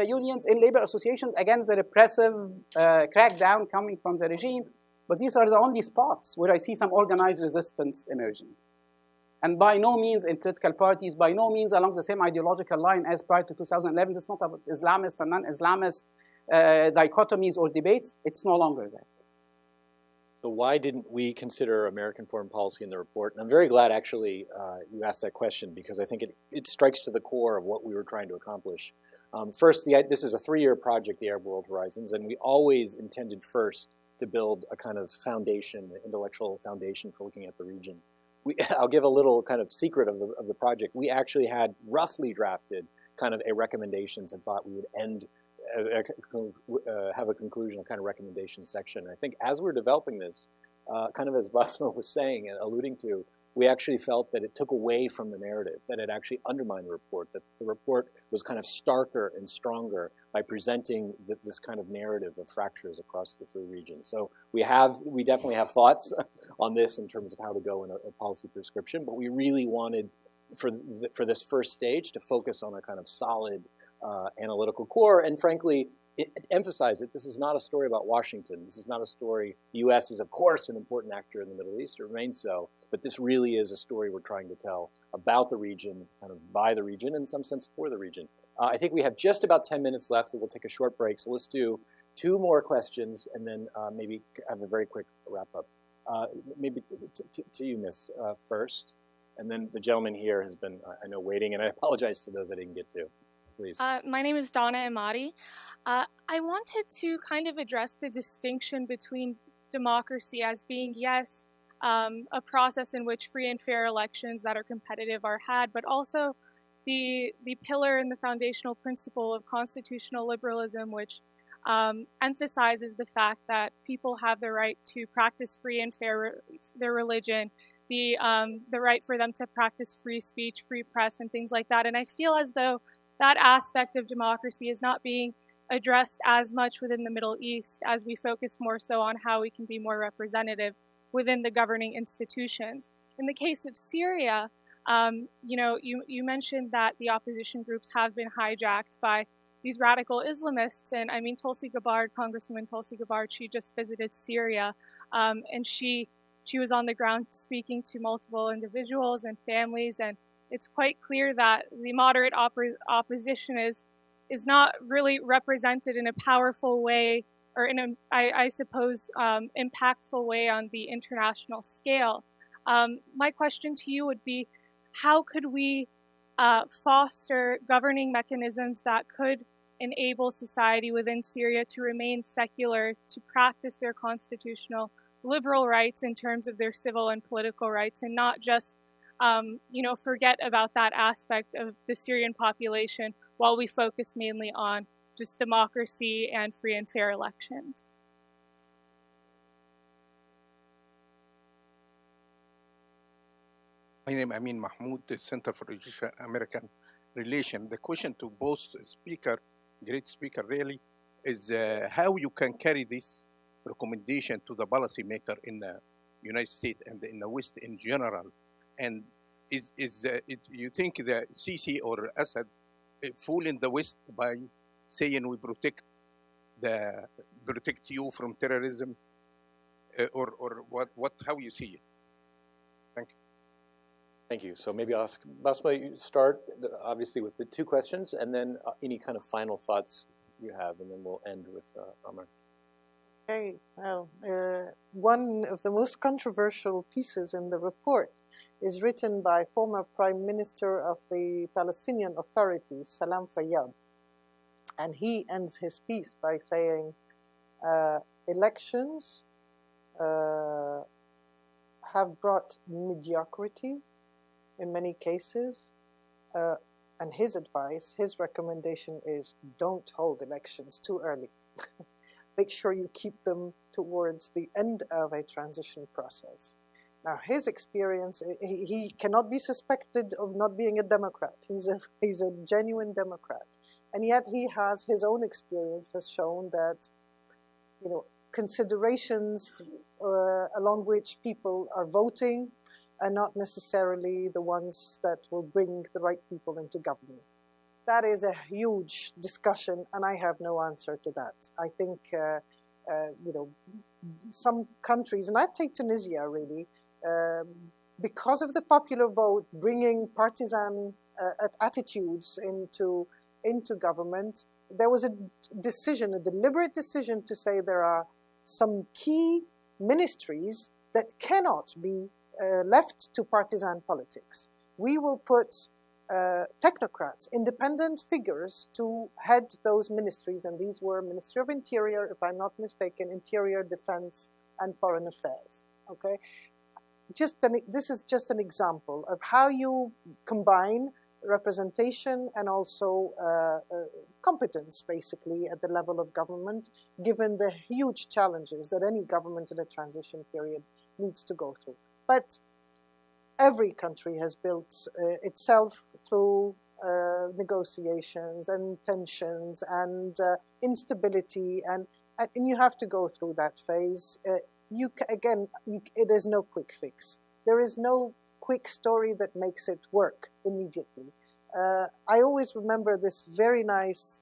unions, in labor associations against the repressive crackdown coming from the regime. But these are the only spots where I see some organized resistance emerging. And by no means in political parties, by no means along the same ideological line as prior to 2011. This is not about Islamist and non-Islamist dichotomies or debates. It's no longer that. So why didn't we consider American foreign policy in the report? And I'm very glad, actually, you asked that question, because I think it strikes to the core of what we were trying to accomplish. First, this is a 3-year project, the Arab World Horizons, and we always intended first to build a kind of foundation, an intellectual foundation for looking at the region. I'll give a little kind of secret of the project. We actually had roughly drafted kind of a recommendations and thought we would end have a conclusion, a kind of recommendation section. I think as we're developing this, kind of as Basma was saying and alluding to, we actually felt that it took away from the narrative, that it actually undermined the report, that the report was kind of starker and stronger by presenting this kind of narrative of fractures across the 3 regions. So we definitely have thoughts on this in terms of how to go in a policy prescription, but we really wanted for this first stage to focus on a kind of solid analytical core, and frankly, emphasize that this is not a story about Washington. This is not a story. The U.S. is, of course, an important actor in the Middle East, it remains so, but this really is a story we're trying to tell about the region, kind of by the region, in some sense for the region. I think we have just about 10 minutes left, so we'll take a short break. So let's do 2 more questions, and then maybe have a very quick wrap-up. Maybe to you, Miss, first, and then the gentleman here has been, I know, waiting, and I apologize to those I didn't get to. Please. My name is Donna Amati. I wanted to kind of address the distinction between democracy as being, yes, a process in which free and fair elections that are competitive are had, but also the pillar and the foundational principle of constitutional liberalism, which emphasizes the fact that people have the right to practice free and fair their religion, the right for them to practice free speech, free press, and things like that. And I feel as though that aspect of democracy is not being addressed as much within the Middle East, as we focus more so on how we can be more representative within the governing institutions. In the case of Syria, you mentioned that the opposition groups have been hijacked by these radical Islamists. And I mean, Tulsi Gabbard, Congresswoman Tulsi Gabbard, she just visited Syria, and she was on the ground speaking to multiple individuals and families, and it's quite clear that the moderate opposition is is not really represented in a powerful way, or in a, I suppose, impactful way on the international scale. My question to you would be, how could we foster governing mechanisms that could enable society within Syria to remain secular, to practice their constitutional liberal rights in terms of their civil and political rights, and not just forget about that aspect of the Syrian population while we focus mainly on just democracy and free and fair elections? My name is Amin Mahmoud, the Center for Egyptian-American Relations. The question to both speaker, great speaker really, is how you can carry this recommendation to the policymaker in the United States and in the West in general. And you think the Sisi or Assad fool in the West by saying we protect you from terrorism, or what? How you see it? Thank you. Thank you. So maybe I'll ask Basma, you start obviously with the two questions, and then any kind of final thoughts you have, and then we'll end with Amar. Okay, well, one of the most controversial pieces in the report is written by former Prime Minister of the Palestinian Authority, Salam Fayyad. And he ends his piece by saying, elections have brought mediocrity in many cases, and his advice, his recommendation is don't hold elections too early. Make sure you keep them towards the end of a transition process. Now, his experience, he cannot be suspected of not being a Democrat. He's a genuine Democrat. And yet he has, his own experience has shown that, considerations along which people are voting are not necessarily the ones that will bring the right people into government. That is a huge discussion, and I have no answer to that. I think, some countries, and I take Tunisia really, because of the popular vote, bringing partisan attitudes into government, there was a decision, a deliberate decision to say there are some key ministries that cannot be left to partisan politics. We will put technocrats, independent figures to head those ministries, and these were Ministry of Interior, if I'm not mistaken, Interior, Defense, and Foreign Affairs. Okay, this is just an example of how you combine representation and also competence, basically, at the level of government, given the huge challenges that any government in a transition period needs to go through. But every country has built itself through negotiations and tensions and instability, and you have to go through that phase. It is no quick fix. There is no quick story that makes it work immediately. I always remember this very nice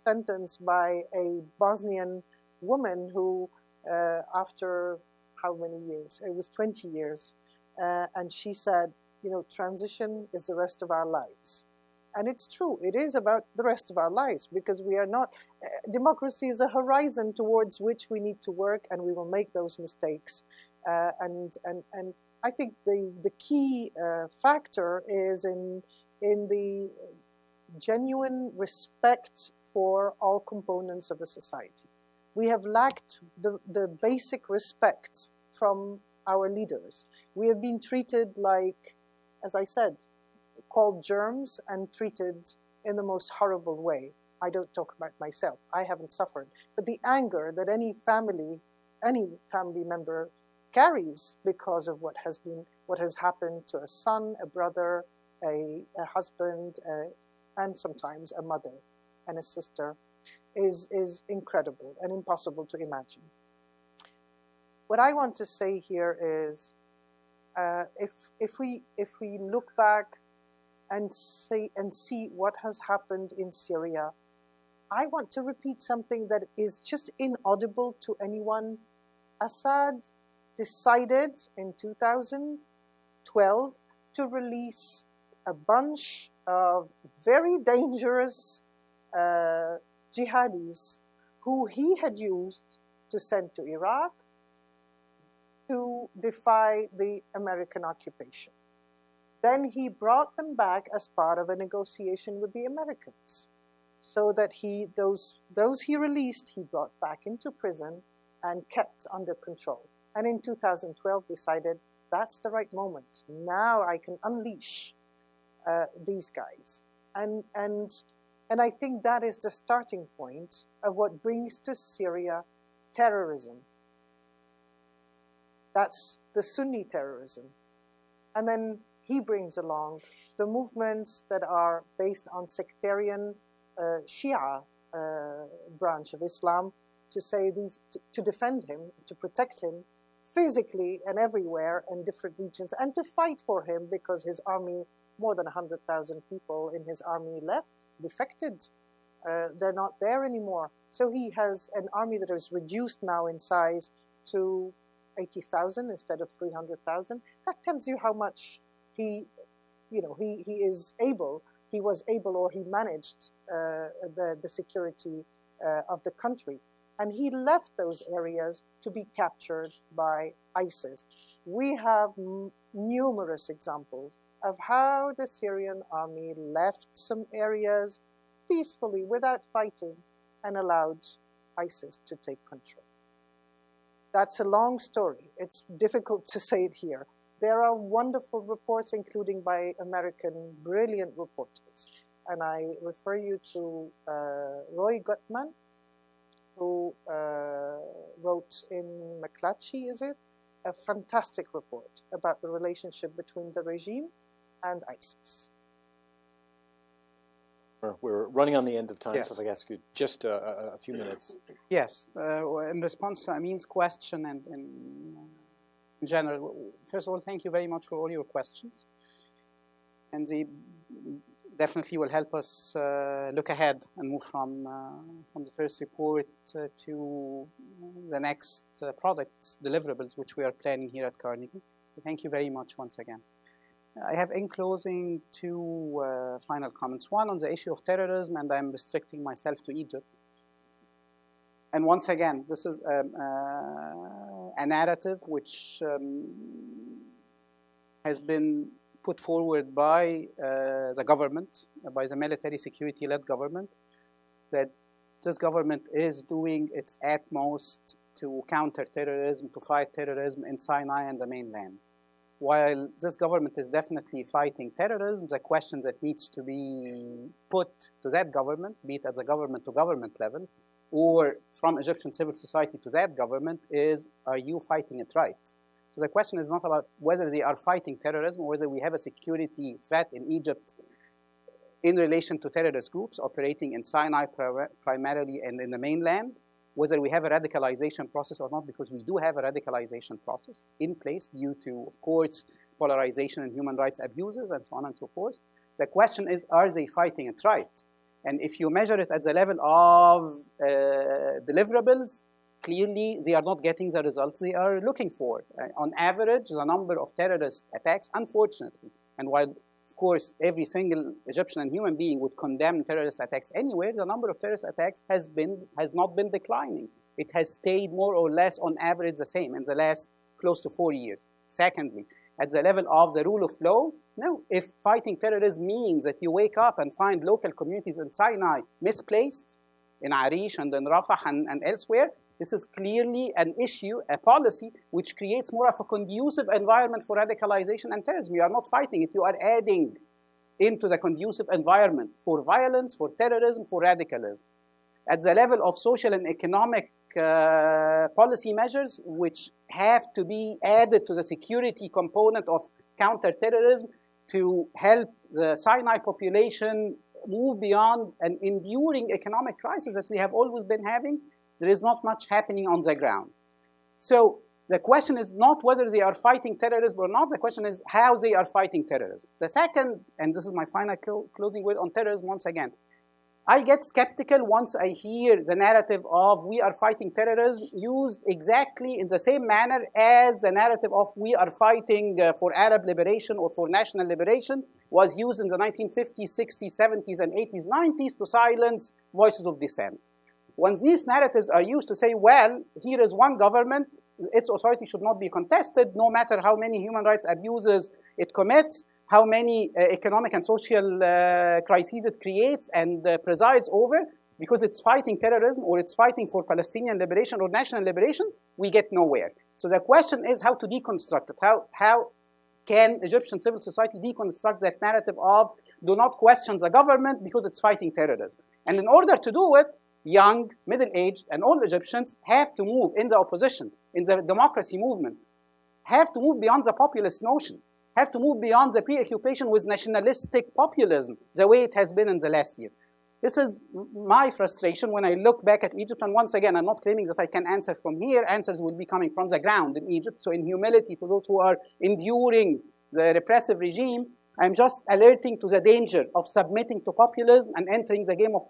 sentence by a Bosnian woman who, after how many years? It was 20 years. And she said, transition is the rest of our lives. And it's true. It is about the rest of our lives, because we are not, democracy is a horizon towards which we need to work, and we will make those mistakes. And I think the key factor is in the genuine respect for all components of a society. We have lacked the basic respect from our leaders. We have been treated like, as I said, called germs and treated in the most horrible way. I don't talk about myself. I haven't suffered. But the anger that any family member carries because of what has happened to a son, a brother, a husband, and sometimes a mother and a sister is incredible and impossible to imagine. What I want to say here is, if we look back and see what has happened in Syria, I want to repeat something that is just inaudible to anyone. Assad decided in 2012 to release a bunch of very dangerous jihadis who he had used to send to Iraq to defy the American occupation. Then he brought them back as part of a negotiation with the Americans, so that those he released, he brought back into prison and kept under control. And in 2012 decided that's the right moment. Now I can unleash these guys. And I think that is the starting point of what brings to Syria terrorism. That's the Sunni terrorism. And then he brings along the movements that are based on sectarian Shia branch of Islam, to say these, to defend him, to protect him physically and everywhere in different regions, and to fight for him because his army, more than 100,000 people in his army left, defected. They're not there anymore. So he has an army that is reduced now in size to 80,000 instead of 300,000. That tells you how much he was able, or he managed the security of the country. And he left those areas to be captured by ISIS. We have numerous examples of how the Syrian army left some areas peacefully without fighting and allowed ISIS to take control. That's a long story. It's difficult to say it here. There are wonderful reports, including by American brilliant reporters. And I refer you to Roy Gutman, who wrote in McClatchy, is it? A fantastic report about the relationship between the regime and ISIS. We're running on the end of time, Yes. so if I ask you just a few minutes. Yes, in response to Amin's question and in general, first of all, thank you very much for all your questions. And they definitely will help us look ahead and move from the first report to the next products, deliverables, which we are planning here at Carnegie. So thank you very much once again. I have in closing two final comments. One on the issue of terrorism, and I'm restricting myself to Egypt. And once again, this is a narrative which has been put forward by the government, by the military security-led government, that this government is doing its utmost to counter terrorism, to fight terrorism in Sinai and the mainland. While this government is definitely fighting terrorism, the question that needs to be put to that government, be it at the government-to-government level, or from Egyptian civil society to that government, is, are you fighting it right? So the question is not about whether they are fighting terrorism, or whether we have a security threat in Egypt in relation to terrorist groups operating in Sinai primarily and in the mainland, whether we have a radicalization process or not, because we do have a radicalization process in place due to, of course, polarization and human rights abuses and so on and so forth. The question is, are they fighting it right? And if you measure it at the level of deliverables, clearly they are not getting the results they are looking for. On average, the number of terrorist attacks, unfortunately, and while of course every single Egyptian and human being would condemn terrorist attacks anywhere, the number of terrorist attacks has not been declining. It has stayed more or less on average the same in the last close to 4 years. Secondly, at the level of the rule of law, no, if fighting terrorism means that you wake up and find local communities in Sinai misplaced, in Arish and in Rafah and elsewhere, this is clearly an issue, a policy, which creates more of a conducive environment for radicalization and terrorism. You are not fighting it, you are adding into the conducive environment for violence, for terrorism, for radicalism. At the level of social and economic policy measures, which have to be added to the security component of counterterrorism to help the Sinai population move beyond an enduring economic crisis that they have always been having, there is not much happening on the ground. So the question is not whether they are fighting terrorism or not, the question is how they are fighting terrorism. The second, and this is my final closing word on terrorism once again, I get skeptical once I hear the narrative of we are fighting terrorism used exactly in the same manner as the narrative of we are fighting for Arab liberation or for national liberation was used in the 1950s, 60s, 70s, and 80s, 90s to silence voices of dissent. When these narratives are used to say, well, here is one government, its authority should not be contested, no matter how many human rights abuses it commits, how many economic and social crises it creates and presides over, because it's fighting terrorism or it's fighting for Palestinian liberation or national liberation, we get nowhere. So the question is how to deconstruct it. How can Egyptian civil society deconstruct that narrative of do not question the government because it's fighting terrorism? And in order to do it, young, middle-aged, and old Egyptians have to move in the opposition, in the democracy movement, have to move beyond the populist notion, have to move beyond the preoccupation with nationalistic populism, the way it has been in the last year. This is my frustration when I look back at Egypt, and once again, I'm not claiming that I can answer from here. Answers will be coming from the ground in Egypt. So in humility to those who are enduring the repressive regime, I'm just alerting to the danger of submitting to populism and entering the game of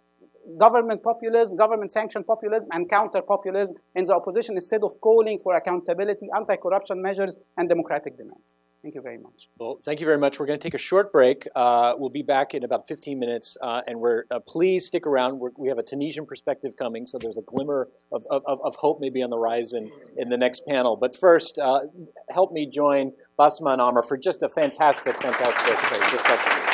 government populism, government-sanctioned populism, and counter-populism in the opposition instead of calling for accountability, anti-corruption measures, and democratic demands. Thank you very much. Well, thank you very much. We're going to take a short break. We'll be back in about 15 minutes, and please stick around. We have a Tunisian perspective coming, so there's a glimmer of hope maybe on the horizon in the next panel. But first, help me join Basma and Amr for just a fantastic discussion.